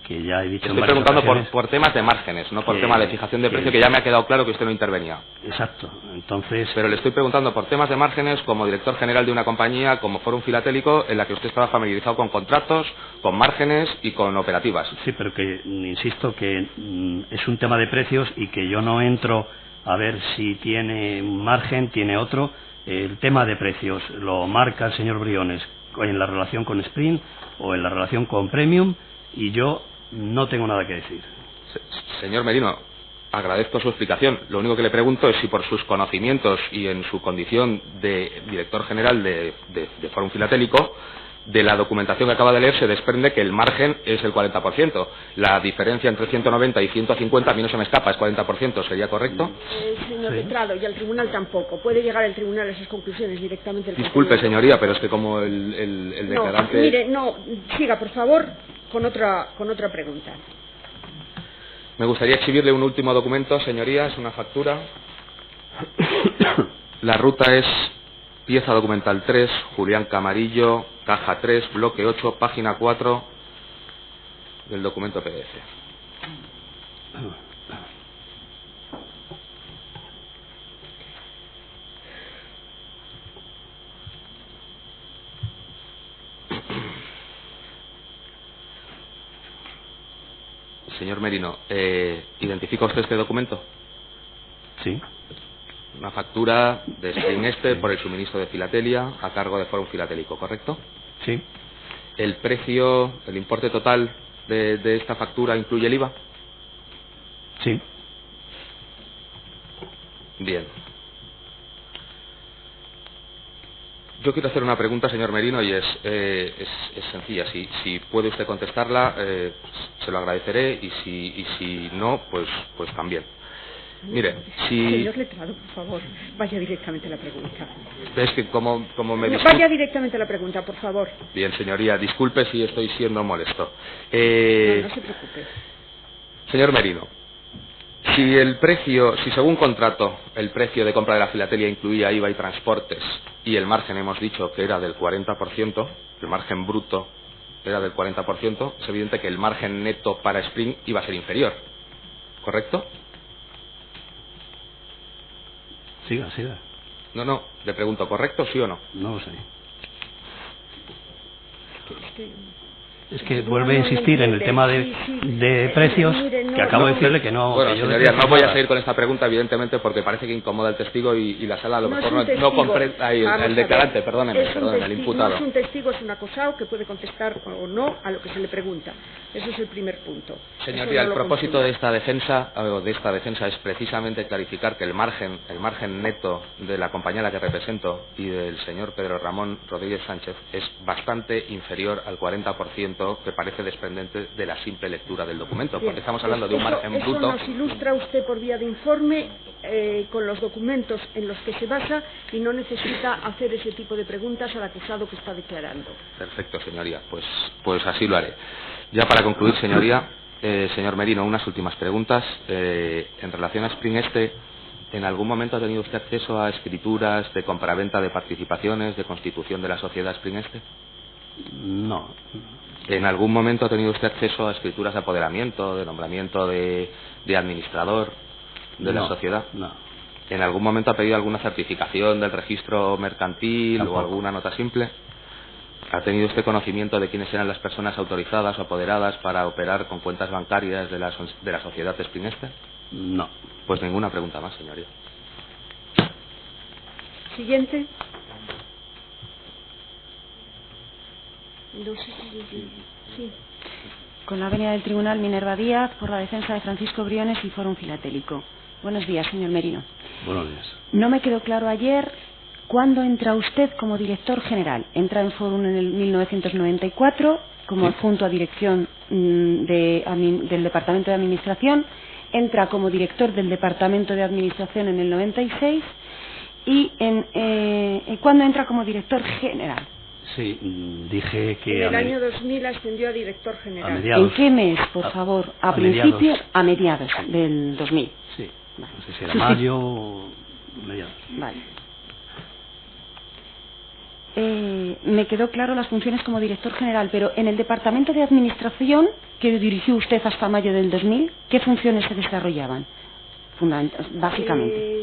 que ya he dicho en varias Estoy preguntando ocasiones, por temas de márgenes, no por tema de fijación de precio, que ya me ha quedado claro que usted no intervenía. Exacto, entonces... Pero le estoy preguntando por temas de márgenes como director general de una compañía, como Forum Filatélico, en la que usted estaba familiarizado con contratos, con márgenes y con operativas. Sí, pero que insisto que es un tema de precios y que yo no entro a ver si tiene un margen, tiene otro. El tema de precios lo marca el señor Briones en la relación con Spring o en la relación con Premium y yo no tengo nada que decir. Señor Merino, agradezco su explicación. Lo único que le pregunto es si por sus conocimientos y en su condición de director general de Fórum Filatélico, de la documentación que acaba de leer se desprende que el margen es el 40%. La diferencia entre 190 y 150 a mí no se me escapa, es 40%. ¿Sería correcto? Señor letrado, y al tribunal tampoco. Puede llegar el tribunal a esas conclusiones directamente. Disculpe, señoría, pero es que como el declarante... No, mire, no, siga, por favor, con otra pregunta. Me gustaría exhibirle un último documento, señoría, es una factura. La ruta es pieza documental 3, Julián Camarillo, caja 3, bloque 8, página 4 del documento PDF. Señor Merino, ¿identifica usted este documento? Sí. Una factura de Spring por el suministro de filatelia a cargo de Fórum Filatélico, ¿correcto? Sí. ¿El precio, el importe total de esta factura incluye el IVA? Sí. Bien. Yo quiero hacer una pregunta, señor Merino, y es sencilla. Si puede usted contestarla, se lo agradeceré, y si no, pues también. Mire, si... Señor letrado, por favor, vaya directamente a la pregunta. Es que como me vaya directamente a la pregunta, por favor. Bien, señoría, disculpe si estoy siendo molesto. No se preocupe. Señor Merino, si según contrato el precio de compra de la filatelia incluía IVA y transportes, y el margen hemos dicho que era del 40%, el margen bruto era del 40%, es evidente que el margen neto para Spring iba a ser inferior, ¿correcto? Siga. No, le pregunto, ¿correcto, sí o no? No lo sé. Es que vuelve a insistir en el tema de precios, que acabo de decirle que no... Bueno, que yo señoría, no voy a seguir con esta pregunta, evidentemente, porque parece que incomoda al testigo y la sala a lo mejor no comprende... el declarante, perdóneme, el imputado. No es un testigo, es un acusado que puede contestar o no a lo que se le pregunta. Ese es el primer punto. Señoría, el propósito de esta defensa es precisamente clarificar que el margen neto de la compañía a la que represento y del señor Pedro Ramón Rodríguez Sánchez es bastante inferior al 40% que parece desprendente de la simple lectura del documento, porque estamos hablando de un margen bruto. Eso nos ilustra usted por vía de informe con los documentos en los que se basa y no necesita hacer ese tipo de preguntas al acusado que está declarando. Perfecto, señoría, pues así lo haré. Ya para concluir, señoría, señor Merino, unas últimas preguntas. En relación a Spring ¿en algún momento ha tenido usted acceso a escrituras de compraventa de participaciones, de constitución de la sociedad Spring No. ¿En algún momento ha tenido usted acceso a escrituras de apoderamiento, de nombramiento de administrador de la sociedad? No. ¿En algún momento ha pedido alguna certificación del registro mercantil o alguna nota simple? ¿Ha tenido usted conocimiento de quiénes eran las personas autorizadas o apoderadas para operar con cuentas bancarias de la sociedad Spring? No. Pues ninguna pregunta más, señoría. Siguiente. Sí. Con la venia del Tribunal, Minerva Díaz, por la defensa de Francisco Briones y Fórum Filatélico. Buenos días, señor Merino. Buenos días. No me quedó claro ayer cuándo entra usted como director general. Entra en Fórum en el 1994 como adjunto a dirección del Departamento de Administración. Entra como director del Departamento de Administración en el 96 y ¿cuándo entra como director general? Sí, dije que... En el año 2000 ascendió a director general. ¿En qué mes, por favor? ¿A principios? A mediados del 2000. Sí, vale. No sé si era mayo o mediados. Vale. Me quedó claro las funciones como director general, pero en el Departamento de Administración, que dirigió usted hasta mayo del 2000, ¿qué funciones se desarrollaban? Básicamente.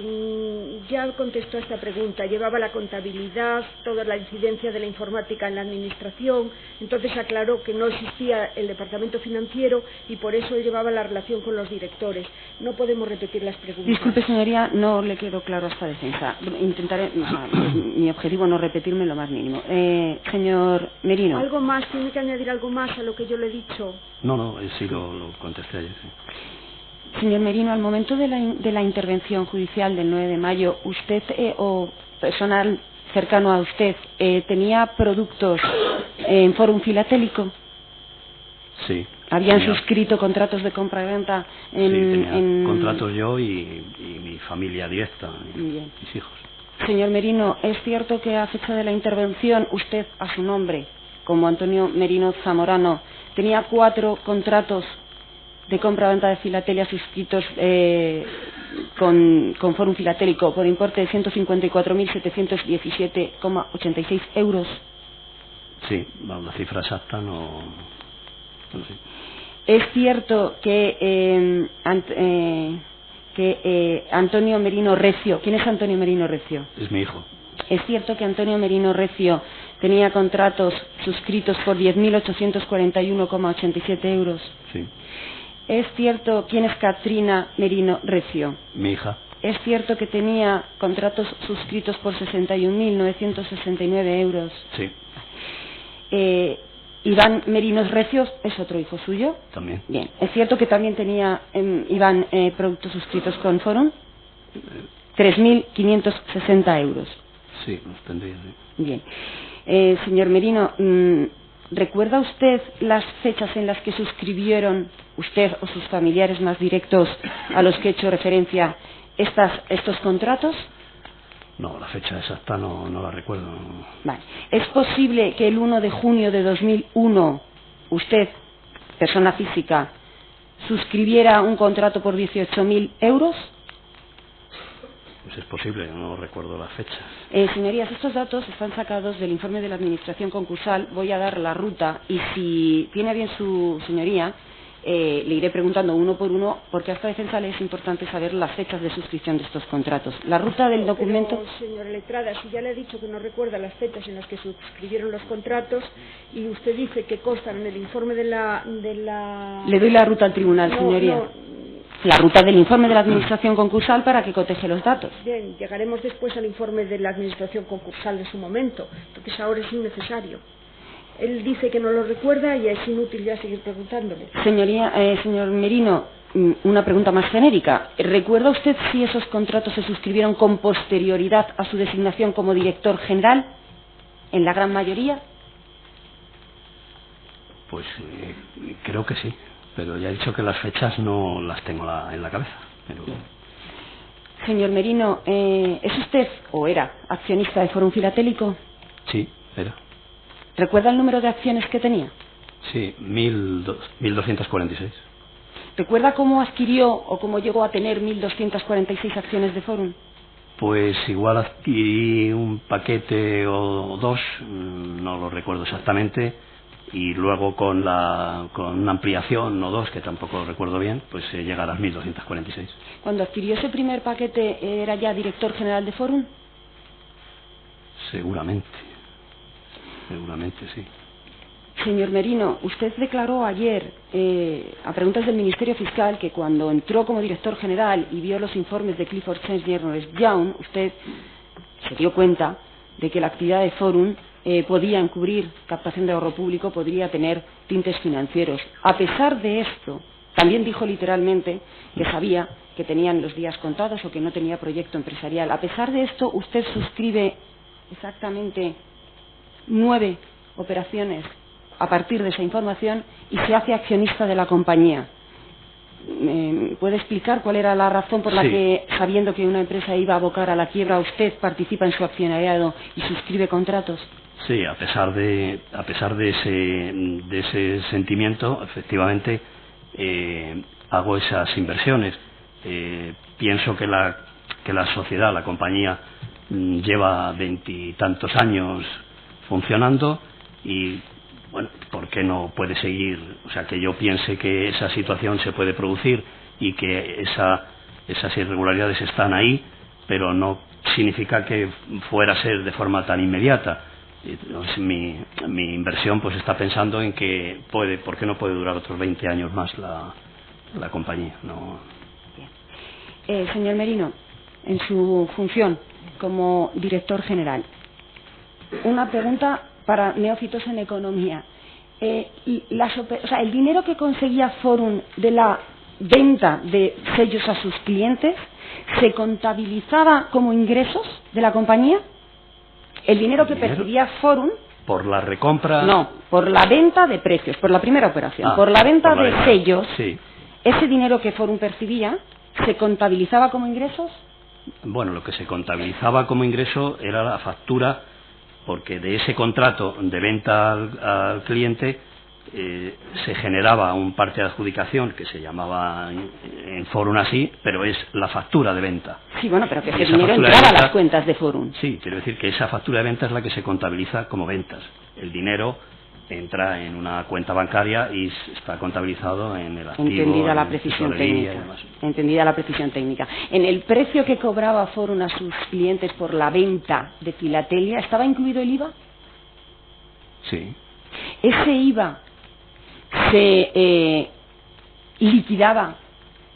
Ya contestó a esta pregunta. Llevaba la contabilidad, toda la incidencia de la informática en la administración. Entonces aclaró que no existía el departamento financiero y por eso él llevaba la relación con los directores. No podemos repetir las preguntas. Disculpe, señoría, no le quedó claro esta defensa. Intentaré, mi objetivo no repetirme lo más mínimo. Señor Merino. ¿Algo más? ¿Tiene que añadir algo más a lo que yo le he dicho? No, sí lo contesté ayer, sí. Señor Merino, al momento de la intervención judicial del 9 de mayo, ¿usted o personal cercano a usted tenía productos en Fórum Filatélico? Sí. ¿Habían suscrito contratos de compra y venta en contratos yo y mi familia directa, mis hijos? Señor Merino, ¿es cierto que a fecha de la intervención usted, a su nombre, como Antonio Merino Zamorano, tenía 4 contratos de compra-venta de filatelia suscritos con Fórum Filatélico por importe de 154.717,86 euros? Sí, la cifra exacta no sé. ¿Es cierto que Antonio Merino Recio, ¿quién es Antonio Merino Recio? Es mi hijo. ¿Es cierto que Antonio Merino Recio tenía contratos suscritos por 10.841,87 euros? Sí. ¿Es cierto quién es Katrina Merino Recio? Mi hija. ¿Es cierto que tenía contratos suscritos por 61.969 euros? Sí. Iván Merinos Recios es otro hijo suyo. También. Bien. ¿Es cierto que también tenía Iván productos suscritos con Fórum? 3.560 euros. Sí, los tendría. Sí. Bien. Señor Merino, ¿recuerda usted las fechas en las que suscribieron usted o sus familiares más directos a los que he hecho referencia estos contratos? No, la fecha exacta no la recuerdo. Vale. ¿Es posible que el 1 de junio de 2001 usted, persona física, suscribiera un contrato por 18.000 euros? Pues es posible, no recuerdo la fecha. Señorías, estos datos están sacados del informe de la Administración Concursal. Voy a dar la ruta y si tiene bien su señoría, le iré preguntando uno por uno, porque a esta defensa le es importante saber las fechas de suscripción de estos contratos. La ruta del documento... Pero, señora letrada, si ya le he dicho que no recuerda las fechas en las que suscribieron los contratos y usted dice que constan en el informe de la... Le doy la ruta al tribunal, señoría. La ruta del informe de la Administración Concursal para que coteje los datos. Bien, llegaremos después al informe de la Administración Concursal en su momento, porque ahora es innecesario. Él dice que no lo recuerda y es inútil ya seguir preguntándole. Señoría, señor Merino, una pregunta más genérica. ¿Recuerda usted si esos contratos se suscribieron con posterioridad a su designación como director general? ¿En la gran mayoría? Pues creo que sí, pero ya he dicho que las fechas no las tengo en la cabeza. Pero... Señor Merino, ¿es usted o era accionista de Fórum Filatélico? Sí, era. ¿Recuerda el número de acciones que tenía? Sí, 1.246. ¿Recuerda cómo adquirió o cómo llegó a tener 1.246 acciones de Fórum? Pues igual adquirí un paquete o 2, no lo recuerdo exactamente, y luego con una ampliación o 2, que tampoco recuerdo bien, pues llega a las 1.246. ¿Cuando adquirió ese primer paquete era ya director general de Fórum? Seguramente, sí. Señor Merino, usted declaró ayer, a preguntas del Ministerio Fiscal, que cuando entró como director general y vio los informes de Clifford Chance y Ernest Young, usted se dio cuenta de que la actividad de Fórum podía encubrir captación de ahorro público, podría tener tintes financieros. A pesar de esto, también dijo literalmente que sabía que tenían los días contados o que no tenía proyecto empresarial. A pesar de esto, usted suscribe exactamente 9 operaciones a partir de esa información y se hace accionista de la compañía. ¿Puede explicar cuál era la razón por la que, sabiendo que una empresa iba a abocar a la quiebra, usted participa en su accionariado y suscribe contratos? Sí, a pesar de ese sentimiento, efectivamente hago esas inversiones. Pienso que la sociedad, la compañía, lleva 20 y tantos años funcionando y, bueno, ¿por qué no puede seguir? O sea, que yo piense que esa situación se puede producir y que esas irregularidades están ahí, pero no significa que fuera a ser de forma tan inmediata. Entonces, mi inversión pues está pensando en que ¿por qué no puede durar otros 20 años más la compañía? No. Bien. Señor Merino, en su función como director general, una pregunta para neófitos en economía. El dinero que conseguía Fórum de la venta de sellos a sus clientes se contabilizaba como ingresos de la compañía? El dinero que percibía Forum por la recompra. No, por la venta de precios, por la primera operación, por la venta de sellos. Sí. Ese dinero que Forum percibía se contabilizaba como ingresos. Bueno, lo que se contabilizaba como ingreso era la factura, porque de ese contrato de venta al cliente se generaba un parte de adjudicación que se llamaba en Forum así, pero es la factura de venta. Sí, bueno, pero que ese dinero entraba a las cuentas de Forum. Sí, quiero decir que esa factura de venta es la que se contabiliza como ventas. El dinero entra en una cuenta bancaria y está contabilizado en el activo. Entendida la precisión técnica. Entendida la precisión técnica. En el precio que cobraba Forum a sus clientes por la venta de filatelia, ¿estaba incluido el IVA? Sí. Ese IVA se liquidaba.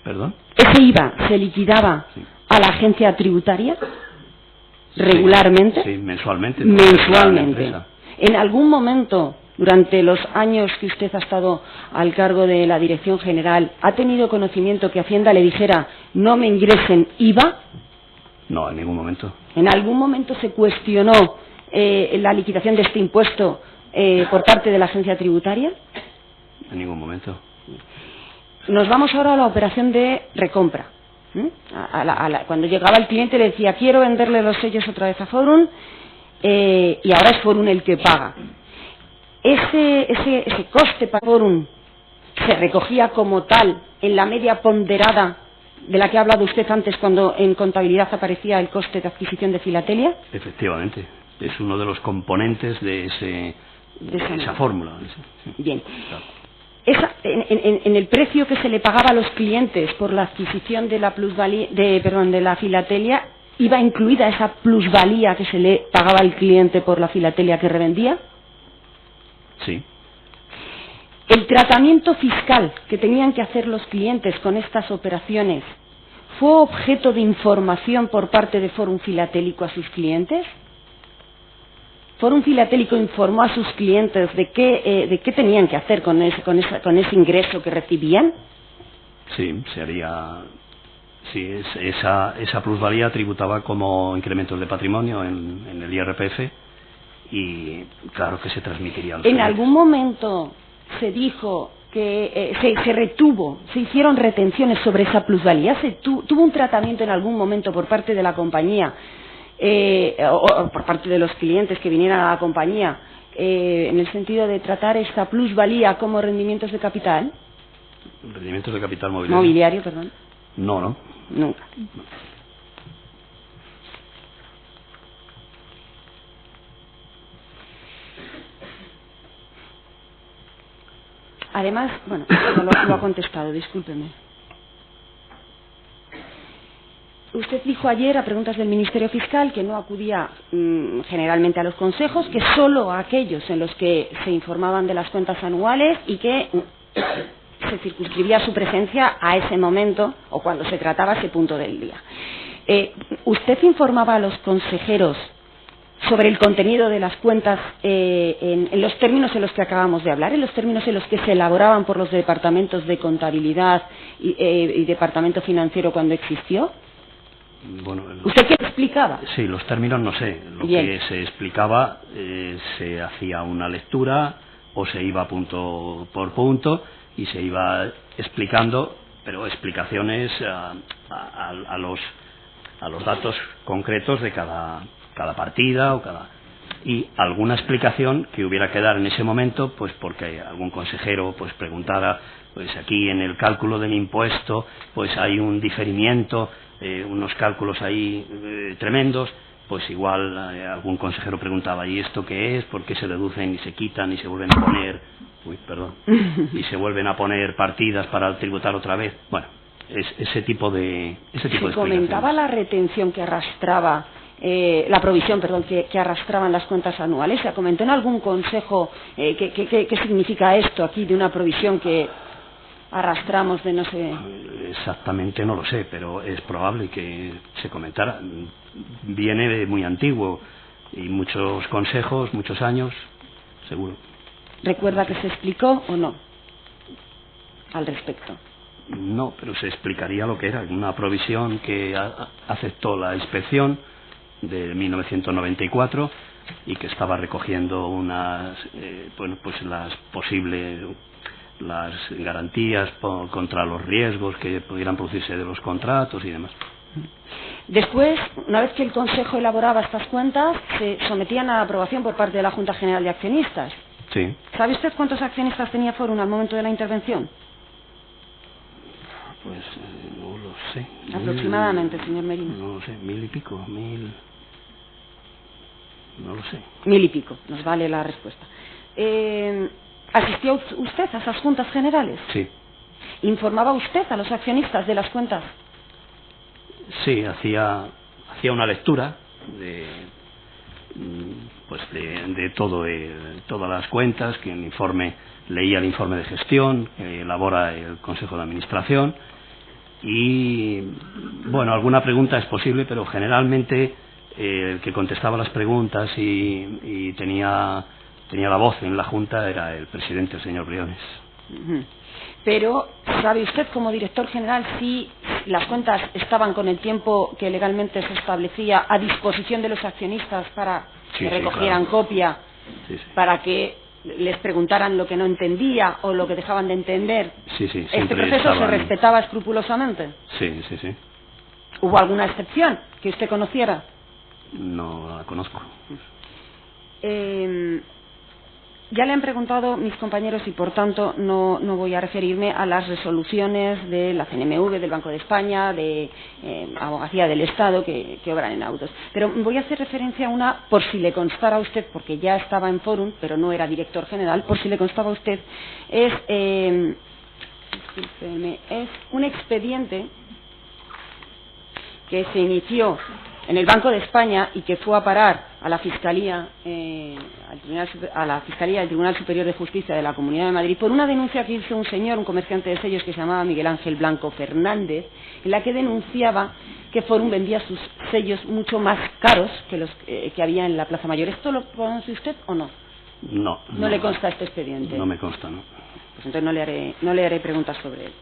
¿Perdón? Ese IVA se liquidaba a la agencia tributaria regularmente. Sí, mensualmente. Mensualmente. En algún momento, durante los años que usted ha estado al cargo de la Dirección General, ¿ha tenido conocimiento que Hacienda le dijera no me ingresen IVA? No, en ningún momento. ¿En algún momento se cuestionó la liquidación de este impuesto por parte de la agencia tributaria? En ningún momento. Nos vamos ahora a la operación de recompra. Cuando llegaba el cliente le decía quiero venderle los sellos otra vez a Forum y ahora es Forum el que paga. Ese coste para Forum se recogía como tal en la media ponderada de la que ha hablado usted antes cuando en contabilidad aparecía el coste de adquisición de filatelia. Efectivamente, es uno de los componentes de esa fórmula. Bien. Claro. En el precio que se le pagaba a los clientes por la adquisición de la plusvalía, de la filatelia, ¿iba incluida esa plusvalía que se le pagaba al cliente por la filatelia que revendía? Sí. ¿El tratamiento fiscal que tenían que hacer los clientes con estas operaciones fue objeto de información por parte de Forum Filatélico a sus clientes? Forum Filatélico informó a sus clientes de qué tenían que hacer con ese ingreso que recibían. Sí, esa plusvalía tributaba como incrementos de patrimonio en el IRPF y claro que se transmitiría. ¿En algún momento se dijo que se hicieron retenciones sobre esa plusvalía? ¿Tuvo un tratamiento en algún momento por parte de la compañía? O por parte de los clientes que vinieran a la compañía en el sentido de tratar esta plusvalía como rendimientos de capital. ¿Rendimientos de capital mobiliario? Mobiliario, perdón. No. Nunca. Además, bueno, lo ha contestado, discúlpeme. Usted dijo ayer, a preguntas del Ministerio Fiscal, que no acudía generalmente a los consejos, que solo a aquellos en los que se informaban de las cuentas anuales y que se circunscribía su presencia a ese momento o cuando se trataba ese punto del día. ¿Usted informaba a los consejeros sobre el contenido de las cuentas en los términos en los que acabamos de hablar, en los términos en los que se elaboraban por los departamentos de contabilidad y departamento financiero cuando existió? Bueno, ¿Usted qué explicaba? Sí, los términos no sé. Lo Bien. que se explicaba, se hacía una lectura o se iba punto por punto y se iba explicando, pero explicaciones a los datos concretos de cada partida y alguna explicación que hubiera que dar en ese momento, pues porque algún consejero pues preguntara, pues aquí en el cálculo del impuesto pues hay un diferimiento, unos cálculos ahí tremendos, pues igual algún consejero preguntaba ¿y esto qué es? ¿Por qué se deducen y se quitan y se vuelven a poner y se vuelven a poner partidas para tributar otra vez? Bueno, ese tipo de explicaciones. ¿Se comentaba la retención que arrastraba la provisión, que arrastraban las cuentas anuales? ¿Se comentó en algún consejo qué significa esto aquí de una provisión que arrastramos de no sé? Exactamente no lo sé, pero es probable que se comentara. Viene de muy antiguo y muchos consejos, muchos años, seguro. ¿Recuerda que se explicó o no al respecto? No, pero se explicaría lo que era una provisión que aceptó la inspección de 1994 y que estaba recogiendo unas las garantías contra los riesgos que pudieran producirse de los contratos y demás. Después, una vez que el Consejo elaboraba estas cuentas, se sometían a aprobación por parte de la Junta General de Accionistas. Sí. ¿Sabe usted cuántos accionistas tenía Forum al momento de la intervención? Pues no lo sé. Aproximadamente, señor Merino. No lo sé, 1000 y pico, 1000... No lo sé. 1000 y pico, nos vale la respuesta. ¿Asistió usted a esas juntas generales? Sí. ¿Informaba usted a los accionistas de las cuentas? Sí, hacía una lectura de todas las cuentas, que leía el informe de gestión que elabora el Consejo de Administración y, bueno, alguna pregunta es posible, pero generalmente el que contestaba las preguntas y tenía la voz en la Junta era el presidente, el señor Briones. Pero, ¿sabe usted como director general si las cuentas estaban con el tiempo que legalmente se establecía a disposición de los accionistas para que recogieran copia, para que les preguntaran lo que no entendía o lo que dejaban de entender? Sí, ¿Este proceso se respetaba escrupulosamente? Sí. ¿Hubo alguna excepción que usted conociera? No la conozco. Ya le han preguntado mis compañeros y por tanto no voy a referirme a las resoluciones de la CNMV, del Banco de España, de Abogacía del Estado que obran en autos. Pero voy a hacer referencia a una, por si le constara a usted, porque ya estaba en Forum, pero no era director general, por si le constaba a usted, es un expediente que se inició en el Banco de España y que fue a parar a la Fiscalía del Tribunal Superior de Justicia de la Comunidad de Madrid por una denuncia que hizo un comerciante de sellos que se llamaba Miguel Ángel Blanco Fernández, en la que denunciaba que Forum vendía sus sellos mucho más caros que los que había en la Plaza Mayor. ¿Esto lo conoce usted o no? No. ¿No le consta este expediente? No me consta, no. Pues entonces no le haré preguntas sobre él.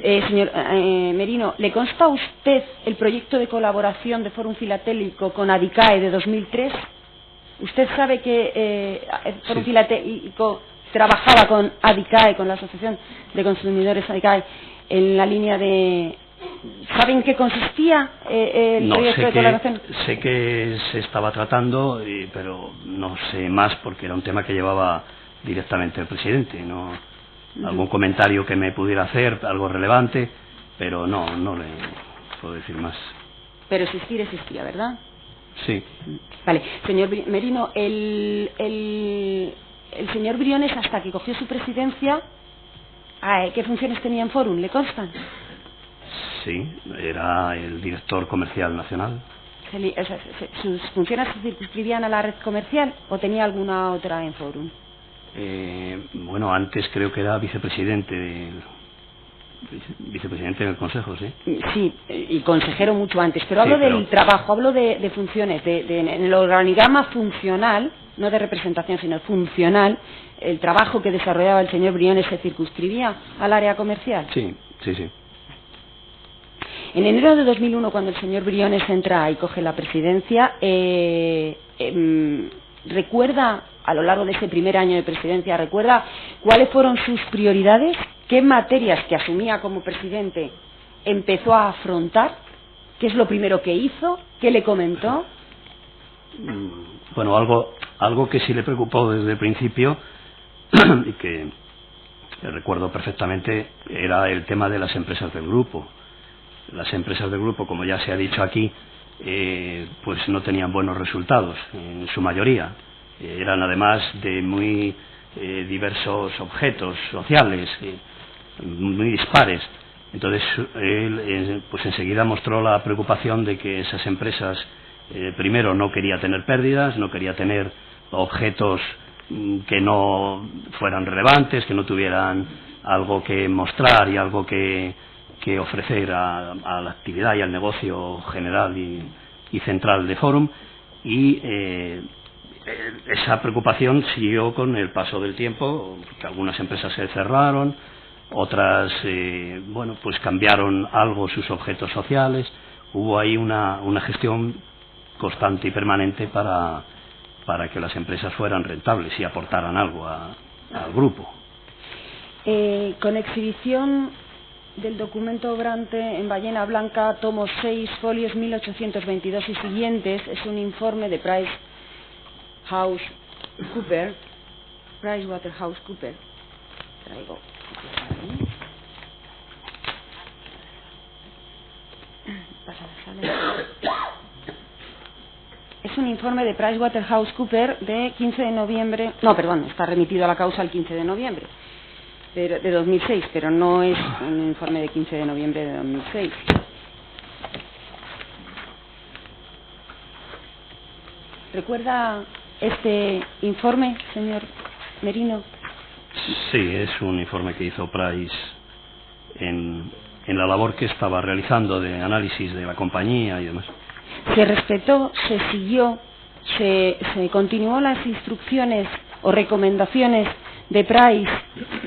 Señor Merino, ¿le consta a usted el proyecto de colaboración de Forum Filatélico con ADICAE de 2003? ¿Usted sabe que Forum Filatélico trabajaba con ADICAE, con la Asociación de Consumidores ADICAE, en la línea de... ¿Sabe en qué consistía el proyecto de colaboración? Sé que se estaba tratando, pero no sé más porque era un tema que llevaba directamente el presidente, no... Algún comentario que me pudiera hacer, algo relevante, pero no le puedo decir más. Pero existía, ¿verdad? Sí. Vale, señor Merino, el señor Briones, hasta que cogió su presidencia, ¿qué funciones tenía en Forum? ¿Le constan? Sí, era el director comercial nacional. ¿Sus funciones se circunscribían a la red comercial o tenía alguna otra en Forum? Bueno, antes creo que era vicepresidente del Consejo, sí. Sí, y consejero mucho antes, pero hablo del trabajo, hablo de funciones, en el organigrama funcional, no de representación, sino funcional, el trabajo que desarrollaba el señor Briones se circunscribía al área comercial. Sí. En enero de 2001, cuando el señor Briones entra y coge la presidencia, ¿recuerda, a lo largo de ese primer año de presidencia, recuerda cuáles fueron sus prioridades? ¿Qué materias que asumía como presidente empezó a afrontar? ¿Qué es lo primero que hizo? ¿Qué le comentó? Bueno, algo que sí le preocupó desde el principio y que recuerdo perfectamente era el tema de las empresas del grupo. Las empresas del grupo, como ya se ha dicho aquí, pues no tenían buenos resultados en su mayoría. Eran además de muy diversos objetos sociales, muy dispares. Entonces él pues enseguida mostró la preocupación de que esas empresas, primero, no quería tener pérdidas, no quería tener objetos que no fueran relevantes, que no tuvieran algo que mostrar y algo que ofrecer a la actividad y al negocio general y central de Forum, y esa preocupación siguió con el paso del tiempo, porque algunas empresas se cerraron, otras bueno, pues cambiaron algo sus objetos sociales. Hubo ahí una gestión constante y permanente para que las empresas fueran rentables y aportaran algo al grupo. Con exhibición del documento obrante en ballena blanca, tomo 6, folios 1822 y siguientes, es un informe de PricewaterhouseCoopers. Traigo. Es un informe de PricewaterhouseCoopers de 15 de noviembre, no, perdón, está remitido a la causa el 15 de noviembre de 2006, pero no es un informe de 15 de noviembre de 2006. ¿Recuerda este informe, señor Merino? Sí, es un informe que hizo Price en la labor que estaba realizando de análisis de la compañía y demás. Se respetó, se siguió, se continuó las instrucciones o recomendaciones de Price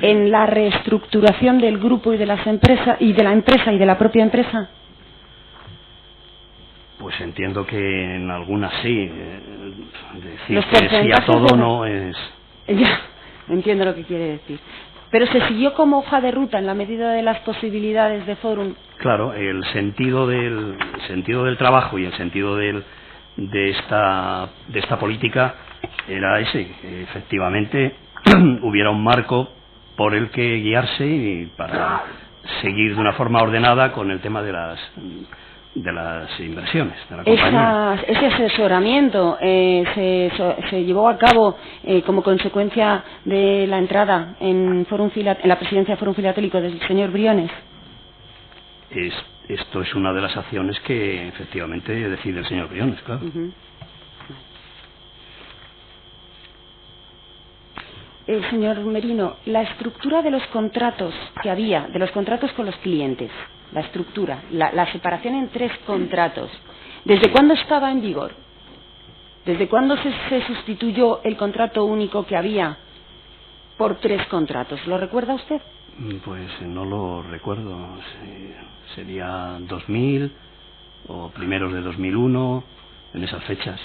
en la reestructuración del grupo y de las empresas y de la empresa y de la propia empresa. Pues entiendo que en algunas sí. Decir Los que sí a todo no es. Ya, entiendo lo que quiere decir. Pero se siguió como hoja de ruta en la medida de las posibilidades de Forum. Claro, el sentido del trabajo y el sentido de esta política era ese, que efectivamente hubiera un marco por el que guiarse y para seguir de una forma ordenada con el tema de las inversiones de la compañía. Ese asesoramiento se llevó a cabo como consecuencia de la entrada en la presidencia de Forum Filatélico del señor Briones. Esto es una de las acciones que efectivamente decide el señor Briones, claro. Señor Merino, la estructura de los contratos que había, de los contratos con los clientes, la estructura, la separación en 3 contratos, ¿desde cuándo estaba en vigor? ¿Desde cuándo se sustituyó el contrato único que había por 3 contratos? ¿Lo recuerda usted? Pues no lo recuerdo. Sería 2000 o primeros de 2001, en esas fechas.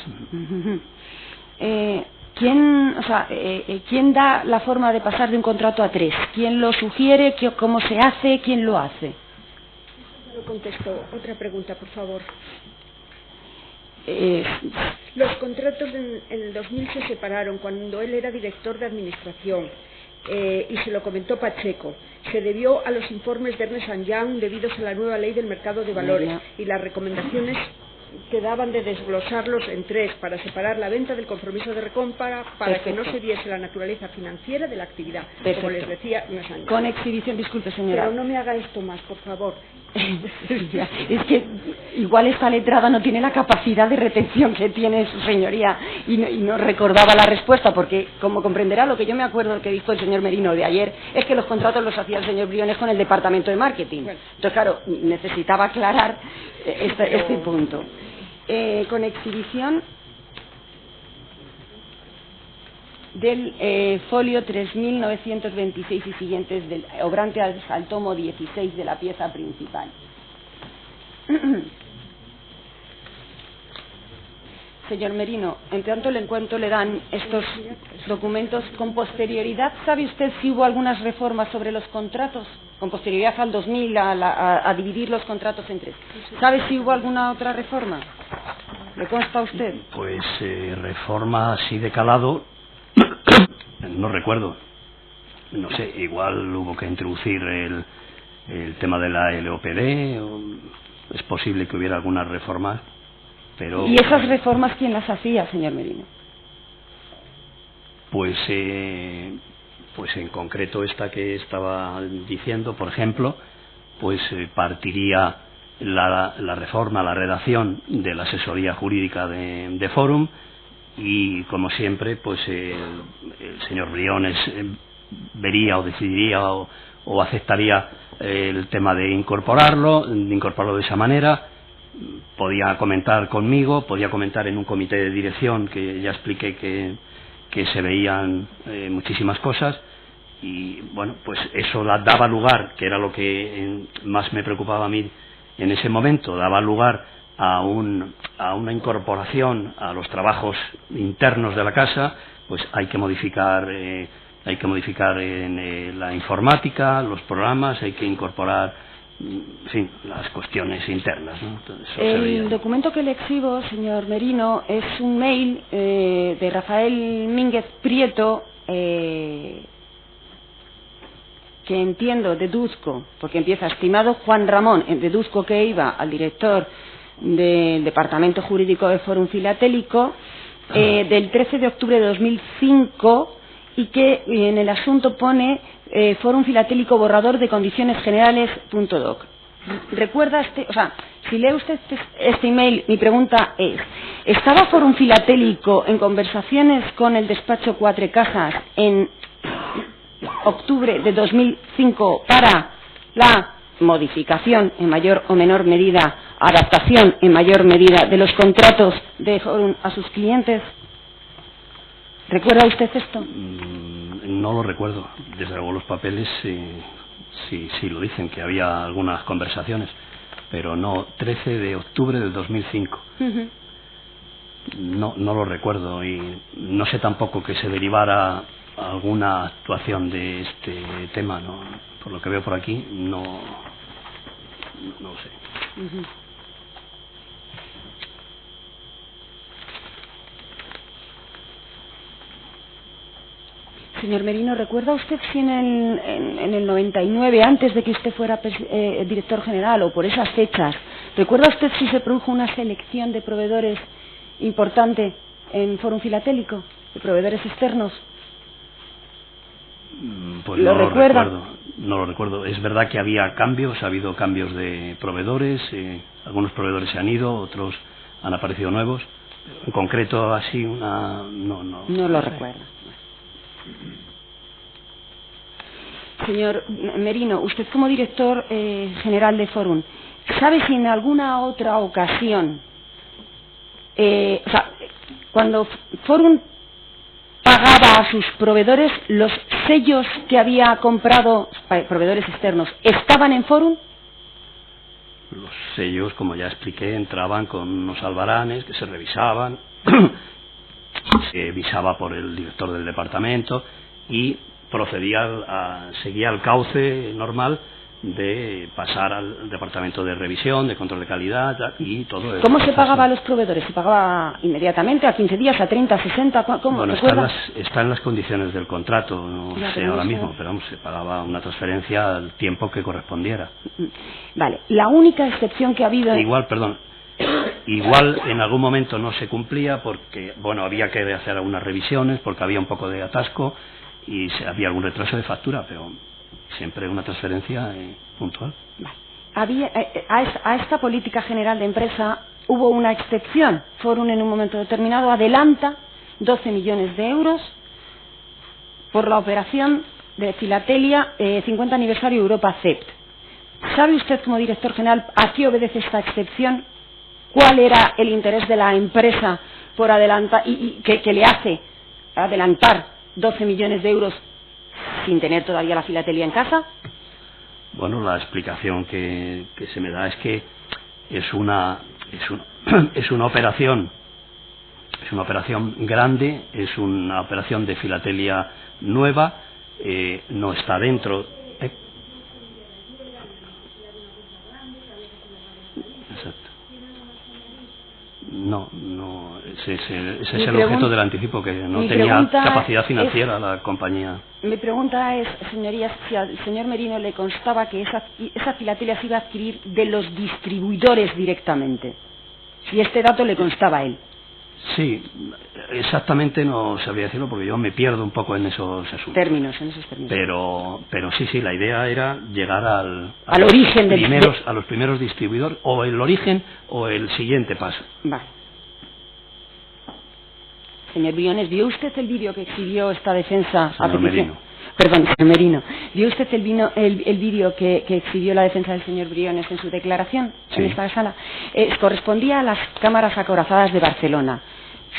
¿Quién da la forma de pasar de un contrato a 3? ¿Quién lo sugiere? ¿Cómo se hace? ¿Quién lo hace? Lo contesto. Otra pregunta, por favor. Los contratos en el 2000 se separaron cuando él era director de administración y se lo comentó Pacheco. Se debió a los informes de Ernst & Young debidos a la nueva ley del mercado de valores y las recomendaciones que daban de desglosarlos en 3 para separar la venta del compromiso de recompra para que no se viese la naturaleza financiera de la actividad. Como les decía, con exhibición, disculpe señora. Pero no me haga esto más, por favor. Es que igual esta letrada no tiene la capacidad de retención que tiene su señoría y no recordaba la respuesta, porque como comprenderá, lo que yo me acuerdo que dijo el señor Merino de ayer es que los contratos los hacía el señor Briones con el departamento de marketing. Entonces claro, necesitaba aclarar este punto. Con exhibición del folio 3926 y siguientes del obrante al tomo 16 de la pieza principal. Señor Merino, en tanto en cuanto le dan estos documentos con posterioridad, ¿sabe usted si hubo algunas reformas sobre los contratos? Con posterioridad al 2000 a dividir los contratos en 3. ¿Sabe si hubo alguna otra reforma? ¿Le consta a usted? Pues reforma así de calado no recuerdo. No sé, igual hubo que introducir el tema de la LOPD, o es posible que hubiera algunas reformas, pero... ¿Y esas reformas quién las hacía, señor Merino? Pues en concreto esta que estaba diciendo, por ejemplo, pues partiría la reforma, la redacción de la asesoría jurídica de Forum, y como siempre pues el señor Briones vería o decidiría o aceptaría el tema de incorporarlo de esa manera. Podía comentar conmigo, podía comentar en un comité de dirección que ya expliqué que se veían muchísimas cosas, y bueno, pues eso daba lugar, que era lo que más me preocupaba a mí en ese momento, daba lugar a una incorporación a los trabajos internos de la casa. Pues hay que modificar en la informática, los programas, hay que incorporar, en fin, las cuestiones internas, ¿no? Entonces, el documento que le exhibo, señor Merino, es un mail de Rafael Mínguez Prieto, que deduzco, porque empieza: estimado Juan Ramón, deduzco que iba al director del Departamento Jurídico de Fórum Filatélico, del 13 de octubre de 2005, y que en el asunto pone Fórum Filatélico borrador de condiciones generales.doc. ¿Recuerda si lee usted este email, mi pregunta es: ¿estaba Fórum Filatélico en conversaciones con el despacho Cuatro Casas en octubre de 2005 para la modificación en mayor o menor medida, adaptación en mayor medida de los contratos de Fórum a sus clientes? ¿Recuerda usted esto? No lo recuerdo. Desde luego los papeles sí lo dicen, que había algunas conversaciones, pero no. 13 de octubre del 2005. No lo recuerdo, y no sé tampoco que se derivara alguna actuación de este tema, ¿no? Por lo que veo por aquí, no lo sé. Señor Merino, ¿recuerda usted si en el 99, antes de que usted fuera director general, o por esas fechas, recuerda usted si se produjo una selección de proveedores importante en Fórum Filatélico, de proveedores externos? Pues no lo recuerdo. No lo recuerdo. Es verdad que había cambios, ha habido cambios de proveedores, algunos proveedores se han ido, otros han aparecido nuevos. En concreto, así no lo recuerdo. Señor Merino, usted como director general de Fórum, ¿sabe si en alguna otra ocasión, cuando Fórum pagaba a sus proveedores, los sellos que había comprado, proveedores externos, estaban en Fórum? Los sellos, como ya expliqué, entraban con unos albaranes que se revisaban, se visaba por el director del departamento y seguía el cauce normal de pasar al departamento de revisión, de control de calidad y todo eso. ¿Cómo se pagaba a los proveedores? ¿Se pagaba inmediatamente, a 15 días, a 30, a 60? ¿Cómo? Bueno, está en las condiciones del contrato, no sé ahora mismo, pero vamos, se pagaba una transferencia al tiempo que correspondiera. Vale, la única excepción que ha habido... Igual en algún momento no se cumplía porque, bueno, había que hacer algunas revisiones porque había un poco de atasco y había algún retraso de factura, pero siempre una transferencia puntual. Vale. A esta política general de empresa hubo una excepción. Fórum en un momento determinado adelanta 12 millones de euros por la operación de Filatelia 50 aniversario Europa CEPT. ¿Sabe usted como director general a qué obedece esta excepción? ¿Cuál era el interés de la empresa por adelantar y que le hace adelantar 12 millones de euros sin tener todavía la filatelia en casa? Bueno, la explicación que se me da es que es una operación grande, es una operación de filatelia nueva, no está dentro. Exacto. No, ese es el objeto del anticipo, que no tenía capacidad financiera la compañía. Mi pregunta es, señorías, si al señor Merino le constaba que esa filatelia se iba a adquirir de los distribuidores directamente, si este dato le constaba a él. Sí, exactamente no sabría decirlo porque yo me pierdo un poco en esos asuntos. En esos términos. Pero sí, la idea era llegar al origen a los primeros distribuidores, o el origen o el siguiente paso. Vale. Señor Briones, ¿vio usted el vídeo que exhibió esta defensa a petición? Merino. Perdón, señor Merino. ¿Vio usted el vídeo que exhibió la defensa del señor Briones en su declaración en esta sala? Correspondía a las cámaras acorazadas de Barcelona.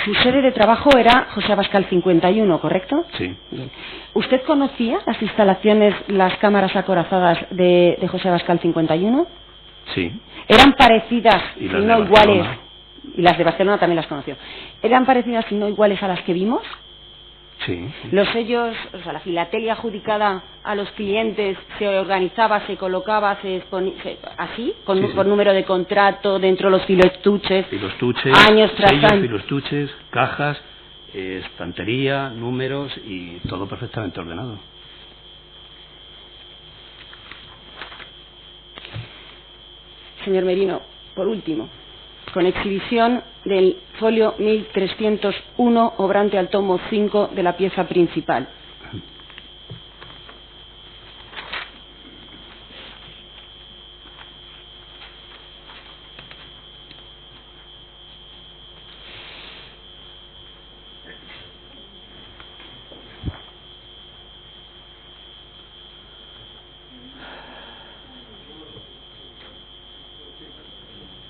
su sede de trabajo era José Abascal 51, ¿correcto? Sí. Bien. ¿Usted conocía las instalaciones, las cámaras acorazadas de José Abascal 51? Sí. ¿Eran parecidas, y si no iguales? Barcelona. Y las de Barcelona también las conoció. ¿Eran parecidas, si no iguales, a las que vimos? Sí. Los sellos, o sea, la filatelia adjudicada a los clientes se organizaba, se colocaba, se exponía, así, por número de contrato, dentro de los filoestuches, años tras sellos, años. filoestuches, cajas, estantería, números y todo perfectamente ordenado. Señor Merino, por último, con exhibición del folio 1301, obrante al tomo 5 de la pieza principal.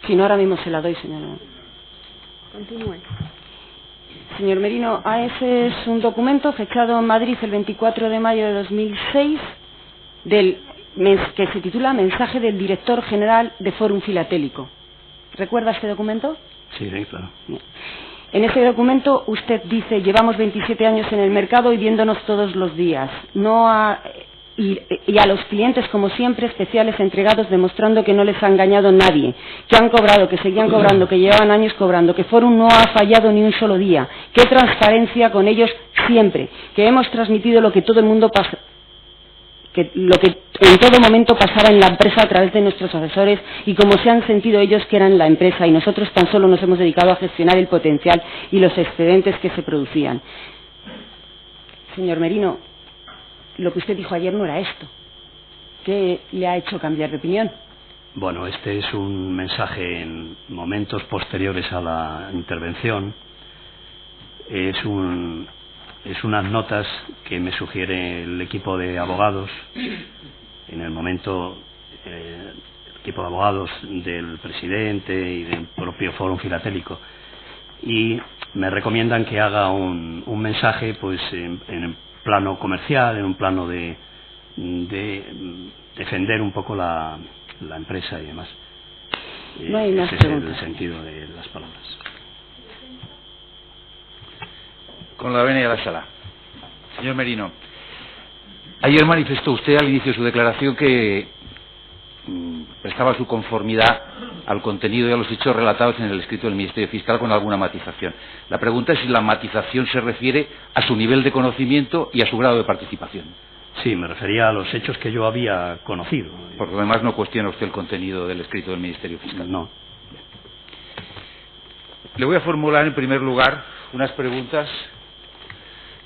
Si no, ahora mismo se la doy, señora. Continúe. Señor Merino, ese es un documento fechado en Madrid el 24 de mayo de 2006 que se titula Mensaje del Director General de Fórum Filatélico. ¿Recuerda este documento? Sí, claro. Bien. En ese documento usted dice: llevamos 27 años en el mercado y viéndonos todos los días. Y a los clientes, como siempre, especiales entregados, demostrando que no les ha engañado nadie, que han cobrado, que seguían cobrando, que llevaban años cobrando, que Forum no ha fallado ni un solo día, qué transparencia con ellos siempre, que hemos transmitido lo que todo el mundo lo que en todo momento pasaba en la empresa a través de nuestros asesores y como se han sentido ellos que eran la empresa, y nosotros tan solo nos hemos dedicado a gestionar el potencial y los excedentes que se producían. Señor Merino, lo que usted dijo ayer no era esto. ¿Qué le ha hecho cambiar de opinión? Bueno, este es un mensaje en momentos posteriores a la intervención. Es unas notas que me sugiere el equipo de abogados. En el momento, el equipo de abogados del presidente y del propio Fórum Filatélico. Y me recomiendan que haga un mensaje, pues, en plano comercial, en un plano de defender un poco la empresa y demás. No hay más ese preguntas. es el sentido de las palabras. Con la venia de la sala. Señor Merino, ayer manifestó usted al inicio de su declaración que prestaba su conformidad al contenido y a los hechos relatados en el escrito del Ministerio Fiscal con alguna matización. La pregunta es si la matización se refiere a su nivel de conocimiento y a su grado de participación. Sí, me refería a los hechos que yo había conocido. Por lo demás, no cuestiona usted el contenido del escrito del Ministerio Fiscal. No. Le voy a formular en primer lugar unas preguntas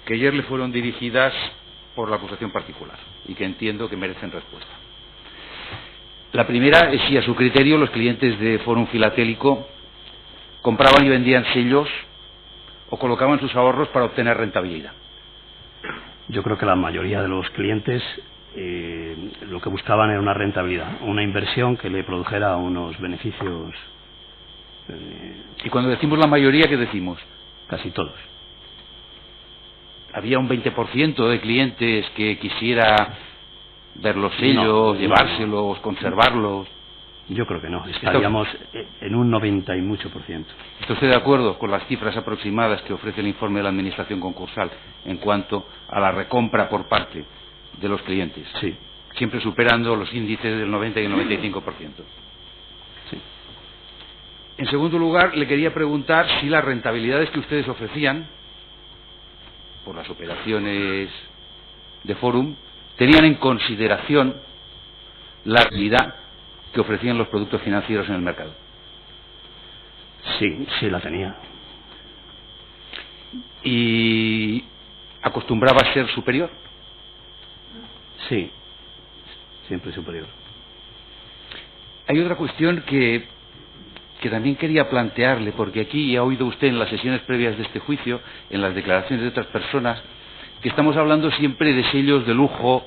que ayer le fueron dirigidas por la acusación particular y que entiendo que merecen respuesta. La primera es si a su criterio los clientes de Fórum Filatélico compraban y vendían sellos o colocaban sus ahorros para obtener rentabilidad. Yo creo que la mayoría de los clientes lo que buscaban era una rentabilidad, una inversión que le produjera unos beneficios. Y cuando decimos la mayoría, ¿qué decimos? Casi todos. ¿Había un 20% de clientes que quisiera ver los sellos, llevárselos, conservarlos? Yo creo que no, estaríamos en un 90 y mucho %. ¿Está usted de acuerdo con las cifras aproximadas que ofrece el informe de la Administración Concursal en cuanto a la recompra por parte de los clientes? Sí. Siempre superando los índices del 90 y el 95%. Sí. En segundo lugar, le quería preguntar si las rentabilidades que ustedes ofrecían por las operaciones de Fórum tenían en consideración la realidad que ofrecían los productos financieros en el mercado. Sí, sí la tenía. ¿Y acostumbraba a ser superior? Sí, siempre superior. Hay otra cuestión que también quería plantearle, porque aquí ha oído usted en las sesiones previas de este juicio, en las declaraciones de otras personas, que estamos hablando siempre de sellos de lujo,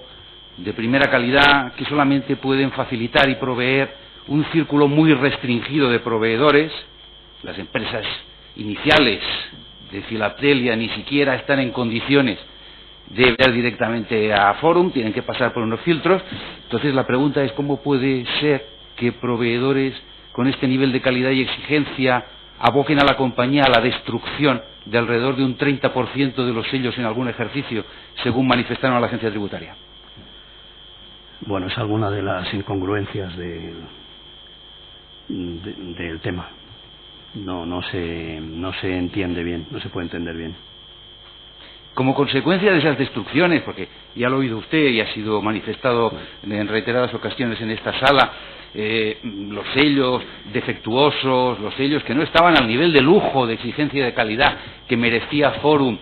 de primera calidad, que solamente pueden facilitar y proveer un círculo muy restringido de proveedores, las empresas iniciales de Filatelia ni siquiera están en condiciones de ver directamente a Forum, tienen que pasar por unos filtros. Entonces la pregunta es cómo puede ser que proveedores con este nivel de calidad y exigencia aboquen a la compañía a la destrucción de alrededor de un 30% de los sellos en algún ejercicio, según manifestaron a la agencia tributaria. Bueno, es alguna de las incongruencias del tema. No se entiende bien, no se puede entender bien. Como consecuencia de esas destrucciones, porque ya lo ha oído usted y ha sido manifestado en reiteradas ocasiones en esta sala, los sellos defectuosos, los sellos que no estaban al nivel de lujo, de exigencia y de calidad que merecía Forum,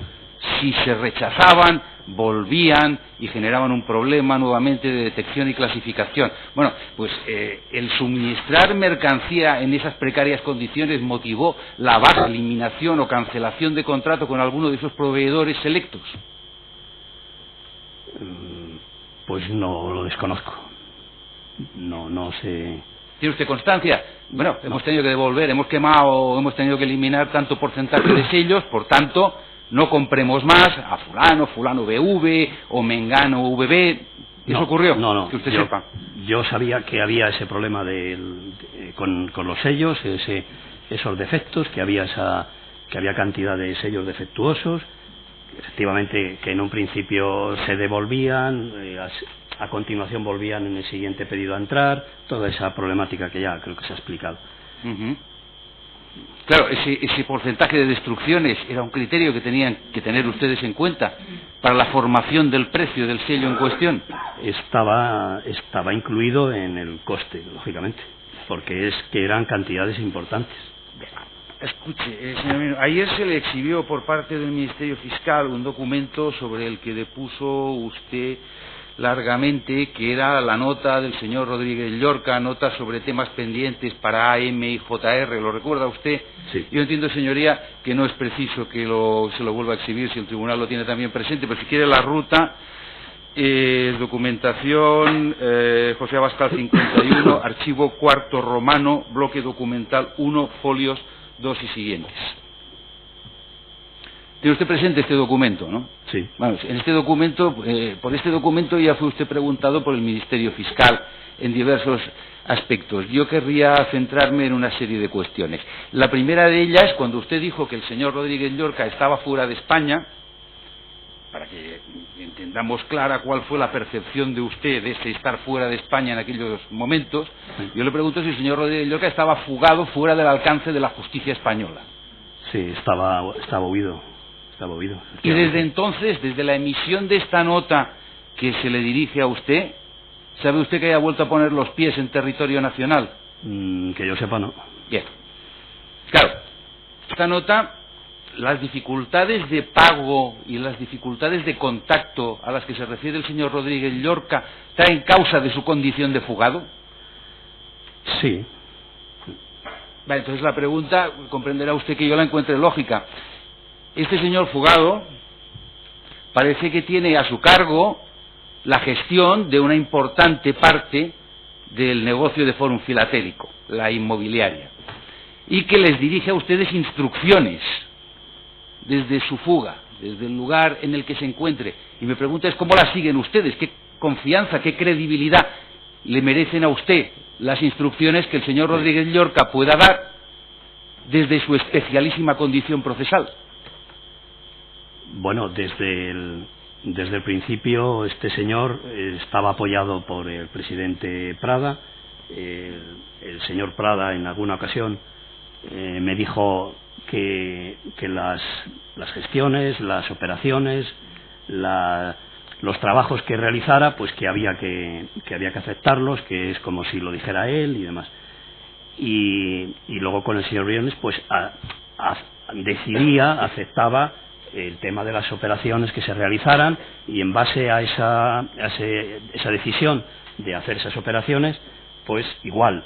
si se rechazaban, volvían y generaban un problema nuevamente de detección y clasificación. Bueno, pues el suministrar mercancía en esas precarias condiciones motivó la baja eliminación o cancelación de contrato con alguno de esos proveedores selectos. Pues no lo desconozco. No sé. ¿Tiene usted constancia? Bueno, hemos tenido que devolver, hemos quemado, hemos tenido que eliminar tanto porcentaje de sellos, por tanto, no compremos más a fulano BV o mengano VB. ¿Eso ocurrió? No. Que usted sepa. Yo sabía que había ese problema con los sellos, esos defectos, que había cantidad de sellos defectuosos, efectivamente que en un principio se devolvían, a continuación volvían en el siguiente pedido a entrar, toda esa problemática que ya creo que se ha explicado. Claro, ese porcentaje de destrucciones era un criterio que tenían que tener ustedes en cuenta para la formación del precio del sello en cuestión. Estaba incluido en el coste, lógicamente, porque es que eran cantidades importantes. Escuche, señor Merino, ayer se le exhibió por parte del Ministerio Fiscal un documento sobre el que depuso usted largamente, que era la nota del señor Rodríguez Llorca, nota sobre temas pendientes para AM y JR. ¿Lo recuerda usted? Sí. Yo entiendo, señoría, que no es preciso que se lo vuelva a exhibir si el tribunal lo tiene también presente, pero si quiere la ruta, documentación, José Abascal 51, archivo cuarto romano, bloque documental 1, folios 2 y siguientes. Tiene usted presente este documento, ¿no? Sí. Bueno, en este documento, por este documento ya fue usted preguntado por el Ministerio Fiscal en diversos aspectos. Yo querría centrarme en una serie de cuestiones. La primera de ellas, cuando usted dijo que el señor Rodríguez Llorca estaba fuera de España, para que entendamos clara cuál fue la percepción de usted de ese estar fuera de España en aquellos momentos, yo le pregunto si el señor Rodríguez Llorca estaba fugado fuera del alcance de la justicia española. Sí, estaba huido. Y desde entonces, desde la emisión de esta nota que se le dirige a usted, ¿sabe usted que haya vuelto a poner los pies en territorio nacional? Que yo sepa, no. Bien. Claro, esta nota, las dificultades de pago y las dificultades de contacto a las que se refiere el señor Rodríguez Llorca traen causa de su condición de fugado. Sí. Vale, entonces la pregunta, comprenderá usted que yo la encuentre lógica. Este señor fugado parece que tiene a su cargo la gestión de una importante parte del negocio de Forum Filatélico, la inmobiliaria, y que les dirige a ustedes instrucciones desde su fuga, desde el lugar en el que se encuentre. Y me pregunta es cómo la siguen ustedes, qué confianza, qué credibilidad le merecen a usted las instrucciones que el señor Rodríguez Llorca pueda dar desde su especialísima condición procesal. Bueno, desde el principio este señor estaba apoyado por el presidente Prada. El señor Prada en alguna ocasión me dijo que las gestiones, las operaciones, los trabajos que realizara, pues que había que aceptarlos, que es como si lo dijera él y demás. Y luego con el señor Briones pues aceptaba el tema de las operaciones que se realizaran, y en base a esa decisión de hacer esas operaciones, pues igual,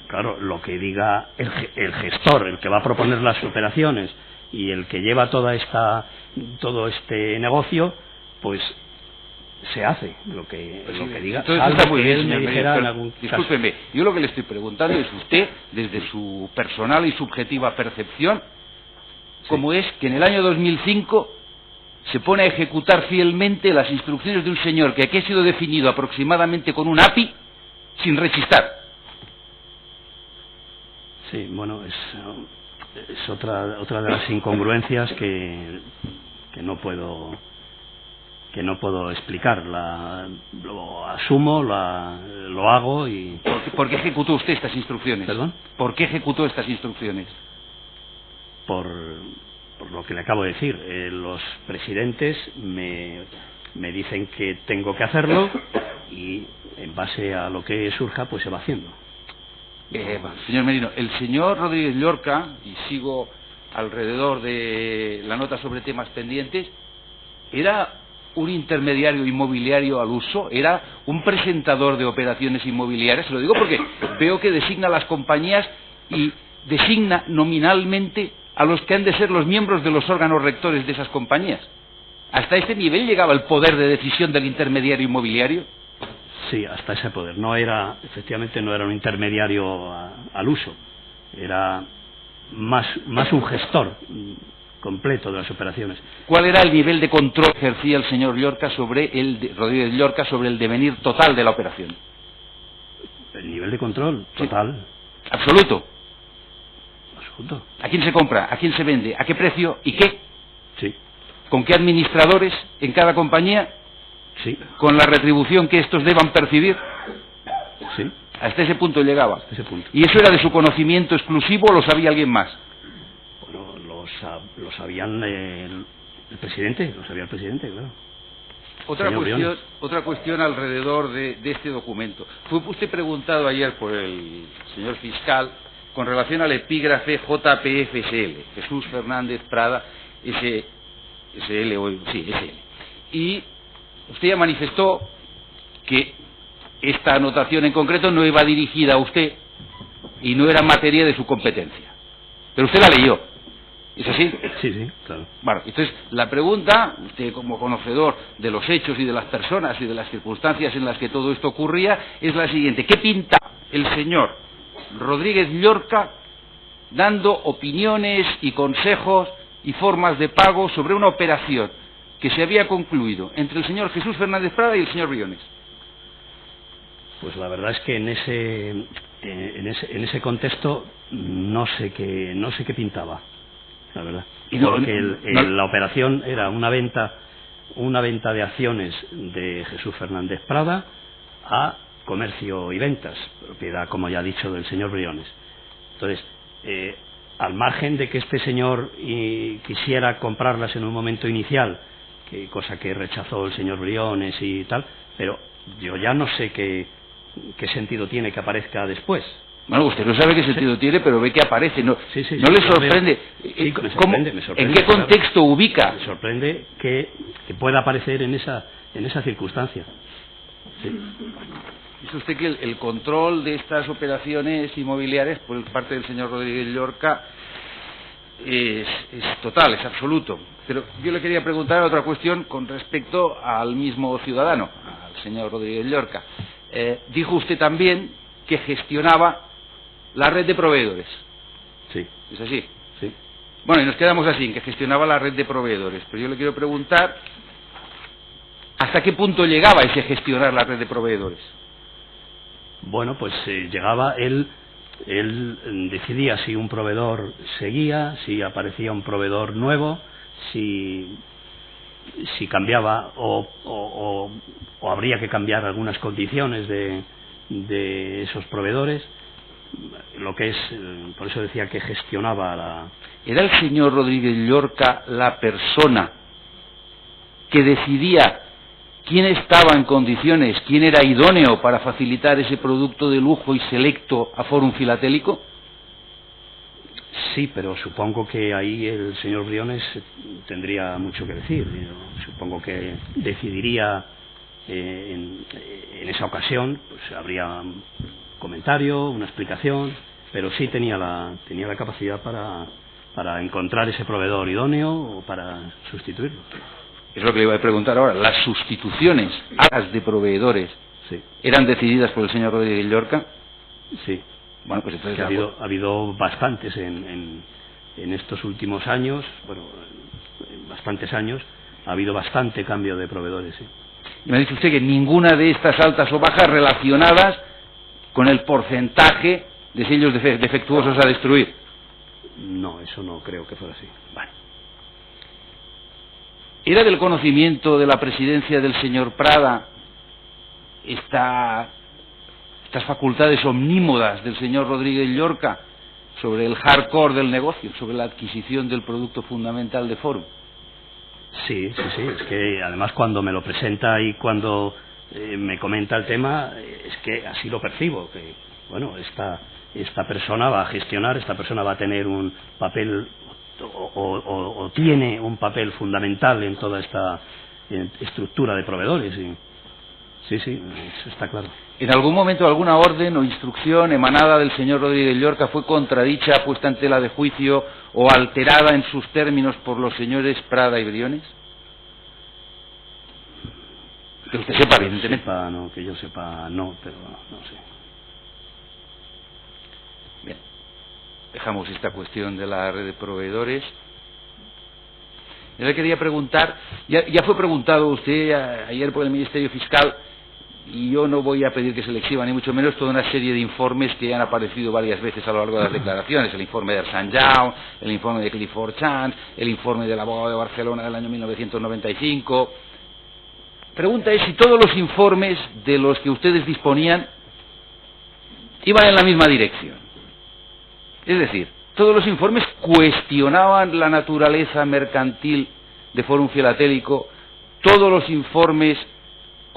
claro, lo que diga el gestor, el que va a proponer las operaciones y el que lleva todo este negocio, pues se hace lo que diga. Entonces está muy bien, me dijera en algún discúlpeme, yo lo que le estoy preguntando es usted, desde su personal y subjetiva percepción, como es que en el año 2005 se pone a ejecutar fielmente las instrucciones de un señor que aquí ha sido definido aproximadamente con un API sin rechistar. Sí, bueno, es otra de las incongruencias que no puedo explicar. Lo asumo, lo hago y... ¿Por qué ejecutó usted estas instrucciones? ¿Perdón? ¿Por qué ejecutó estas instrucciones? Por lo que le acabo de decir. Los presidentes me dicen que tengo que hacerlo y en base a lo que surja pues se va haciendo. Señor Merino, el señor Rodríguez Llorca, y sigo alrededor de la nota sobre temas pendientes, era un intermediario inmobiliario al uso, era un presentador de operaciones inmobiliarias. Se lo digo porque veo que designa las compañías y designa nominalmente a los que han de ser los miembros de los órganos rectores de esas compañías. ¿Hasta este nivel llegaba el poder de decisión del intermediario inmobiliario? Sí, hasta ese poder. Efectivamente no era un intermediario al uso, era más un gestor completo de las operaciones. ¿Cuál era el nivel de control que ejercía el señor Rodríguez Llorca sobre el devenir total de la operación? El nivel de control total. Sí. Absoluto. Absoluto. ¿A quién se compra? ¿A quién se vende? ¿A qué precio? ¿Y qué? Sí. ¿Con qué administradores en cada compañía? Sí. ¿Con la retribución que estos deban percibir? Sí. Hasta ese punto llegaba. Hasta ese punto. ¿Y eso era de su conocimiento exclusivo o lo sabía alguien más? Bueno, lo sabían el presidente, lo sabía el presidente, claro. Otra cuestión alrededor de este documento. Fue usted preguntado ayer por el señor fiscal con relación al epígrafe JPFSL, Jesús Fernández Prada, SL. Y usted ya manifestó que esta anotación en concreto no iba dirigida a usted y no era materia de su competencia. Pero usted la leyó. ¿Es así? Sí, claro. Bueno, entonces la pregunta, usted como conocedor de los hechos y de las personas y de las circunstancias en las que todo esto ocurría, es la siguiente. ¿Qué pinta el señor Rodríguez Llorca dando opiniones y consejos y formas de pago sobre una operación que se había concluido entre el señor Jesús Fernández Prada y el señor Briones? Pues la verdad es que en ese contexto no sé qué pintaba, la verdad. Porque la operación era una venta de acciones de Jesús Fernández Prada a Comercio y Ventas, propiedad, como ya ha dicho, del señor Briones. Entonces, al margen de que este señor quisiera comprarlas en un momento inicial, cosa que rechazó el señor Briones y tal, pero yo ya no sé qué sentido tiene que aparezca después. Bueno, usted no sabe qué sentido tiene, pero ve que aparece. ¿No le sorprende? Sí, me sorprende. ¿En qué contexto ubica? Me sorprende que pueda aparecer en esa circunstancia. Sí. Dice usted que el control de estas operaciones inmobiliarias por parte del señor Rodríguez Llorca es total, es absoluto. Pero yo le quería preguntar otra cuestión con respecto al mismo ciudadano, al señor Rodríguez Llorca. Dijo usted también que gestionaba la red de proveedores. Sí. ¿Es así? Sí. Bueno, y nos quedamos así, en que gestionaba la red de proveedores. Pero yo le quiero preguntar, ¿hasta qué punto llegaba ese gestionar la red de proveedores? Bueno, pues llegaba, él decidía si un proveedor seguía, si aparecía un proveedor nuevo, si cambiaba o habría que cambiar algunas condiciones de esos proveedores. Lo que es, por eso decía que gestionaba ¿Era el señor Rodríguez Llorca la persona que decidía quién estaba en condiciones, quién era idóneo para facilitar ese producto de lujo y selecto a Fórum Filatélico? Sí, pero supongo que ahí el señor Briones tendría mucho que decir. Supongo que decidiría en esa ocasión, pues habría un comentario, una explicación, pero sí tenía la capacidad para encontrar ese proveedor idóneo o para sustituirlo. Es lo que le iba a preguntar ahora. ¿Las sustituciones a las de proveedores eran decididas por el señor Rodríguez Llorca? Sí. Bueno, pues entonces ha habido bastantes en en estos últimos años, bueno, bastantes años, ha habido bastante cambio de proveedores. ¿Sí? Y me dice usted que ninguna de estas altas o bajas relacionadas con el porcentaje de sellos defectuosos a destruir. No, eso no creo que fuera así. Vale. ¿Era del conocimiento de la presidencia del señor Prada estas facultades omnímodas del señor Rodríguez Llorca sobre el hardcore del negocio, sobre la adquisición del producto fundamental de Forum? Sí, es que además cuando me lo presenta y cuando me comenta el tema, es que así lo percibo, que bueno, esta persona va a gestionar, esta persona va a tener un papel o tiene un papel fundamental en toda esta estructura de proveedores. Sí, eso está claro. ¿En algún momento alguna orden o instrucción emanada del señor Rodríguez Llorca fue contradicha, puesta en tela de juicio o alterada en sus términos por los señores Prada y Briones? Que usted sepa, evidentemente. Que yo sepa, no, pero no sé. Bien, dejamos esta cuestión de la red de proveedores. Yo le quería preguntar, ya fue preguntado usted ayer por el Ministerio Fiscal, y yo no voy a pedir que se le exhiba ni mucho menos toda una serie de informes que han aparecido varias veces a lo largo de las declaraciones: el informe de Ernst & Young, el informe de Clifford Chance, el informe del abogado de Barcelona del año 1995. Pregunta es si todos los informes de los que ustedes disponían iban en la misma dirección. Es decir, todos los informes cuestionaban la naturaleza mercantil de Forum Filatélico, todos los informes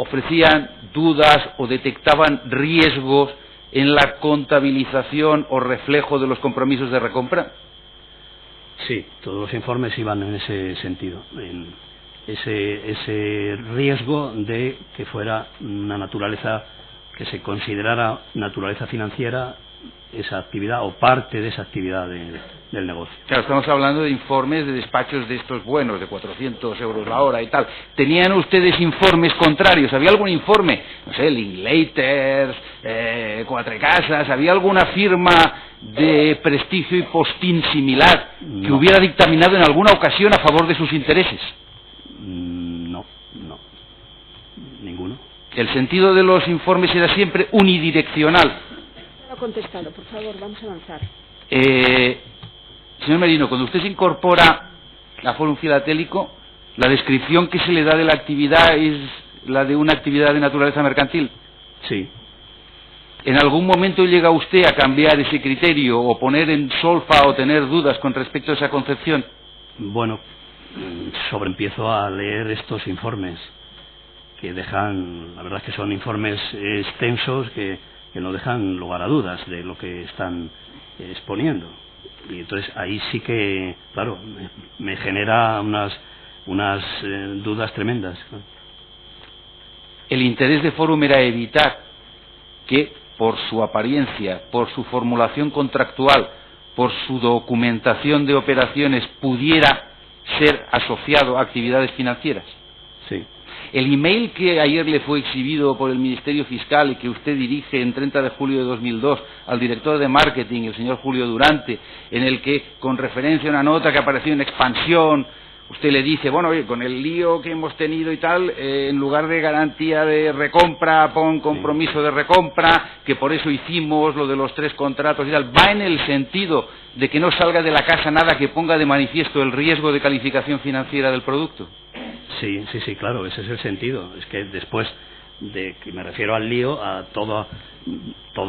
ofrecían dudas o detectaban riesgos en la contabilización o reflejo de los compromisos de recompra. Sí, todos los informes iban en ese sentido, en ese riesgo de que fuera una naturaleza, que se considerara naturaleza financiera esa actividad o parte de esa actividad del negocio. Claro, estamos hablando de informes de despachos de estos buenos, de 400 euros la hora y tal. ¿Tenían ustedes informes contrarios? ¿Había algún informe? No sé, Linklaters, Cuatro Casas, ¿había alguna firma de prestigio y postín similar que hubiera dictaminado en alguna ocasión a favor de sus intereses? No, ninguno. El sentido de los informes era siempre unidireccional. Contestado, por favor, vamos a avanzar. Señor Merino, cuando usted se incorpora a Forum Filatélico, la descripción que se le da de la actividad es la de una actividad de naturaleza mercantil. Sí. ¿En algún momento llega usted a cambiar ese criterio o poner en solfa o tener dudas con respecto a esa concepción? Bueno, empiezo a leer estos informes que dejan, la verdad es que son informes extensos que no dejan lugar a dudas de lo que están exponiendo, y entonces ahí sí que, claro, me genera unas dudas tremendas. El interés de Forum era evitar que, por su apariencia, por su formulación contractual, por su documentación de operaciones, pudiera ser asociado a actividades financieras. Sí. El email que ayer le fue exhibido por el Ministerio Fiscal y que usted dirige en 30 de julio de 2002 al director de marketing, el señor Julio Durante, en el que, con referencia a una nota que apareció en Expansión, usted le dice, bueno, oye, con el lío que hemos tenido y tal, en lugar de garantía de recompra, pon compromiso de recompra, que por eso hicimos lo de los 3 contratos y tal, va en el sentido de que no salga de la casa nada que ponga de manifiesto el riesgo de calificación financiera del producto. Sí, claro, ese es el sentido. Es que después de que me refiero al lío, a todo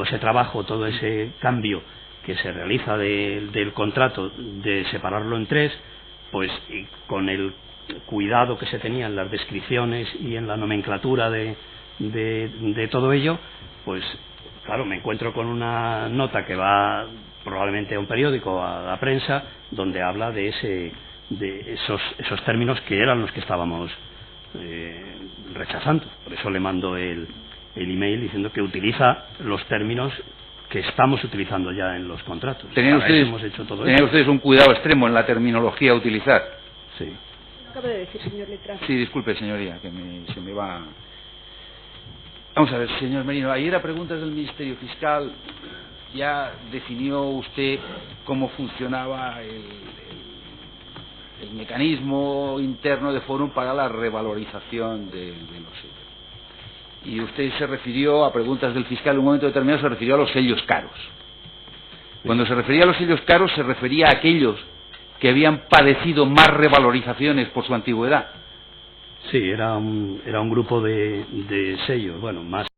ese trabajo, todo ese cambio que se realiza del contrato, de separarlo en 3, pues y con el cuidado que se tenía en las descripciones y en la nomenclatura de todo ello, pues claro, me encuentro con una nota que va probablemente a un periódico, a la prensa, donde habla de esos términos que eran los que estábamos rechazando. Por eso le mando el email diciendo que utiliza los términos que estamos utilizando ya en los contratos. ¿Tenían ustedes un cuidado extremo en la terminología a utilizar? Sí. Acaba de decir, señor Letrado. Sí, disculpe, señoría, que se me va... Vamos a ver, señor Merino, ayer a preguntas del Ministerio Fiscal ya definió usted cómo funcionaba el mecanismo interno de Fórum para la revalorización de los sellos. Y usted se refirió a preguntas del fiscal en un momento determinado, se refirió a los sellos caros. Cuando se refería a los sellos caros, se refería a aquellos que habían padecido más revalorizaciones por su antigüedad. Sí, era un grupo de sellos, bueno, más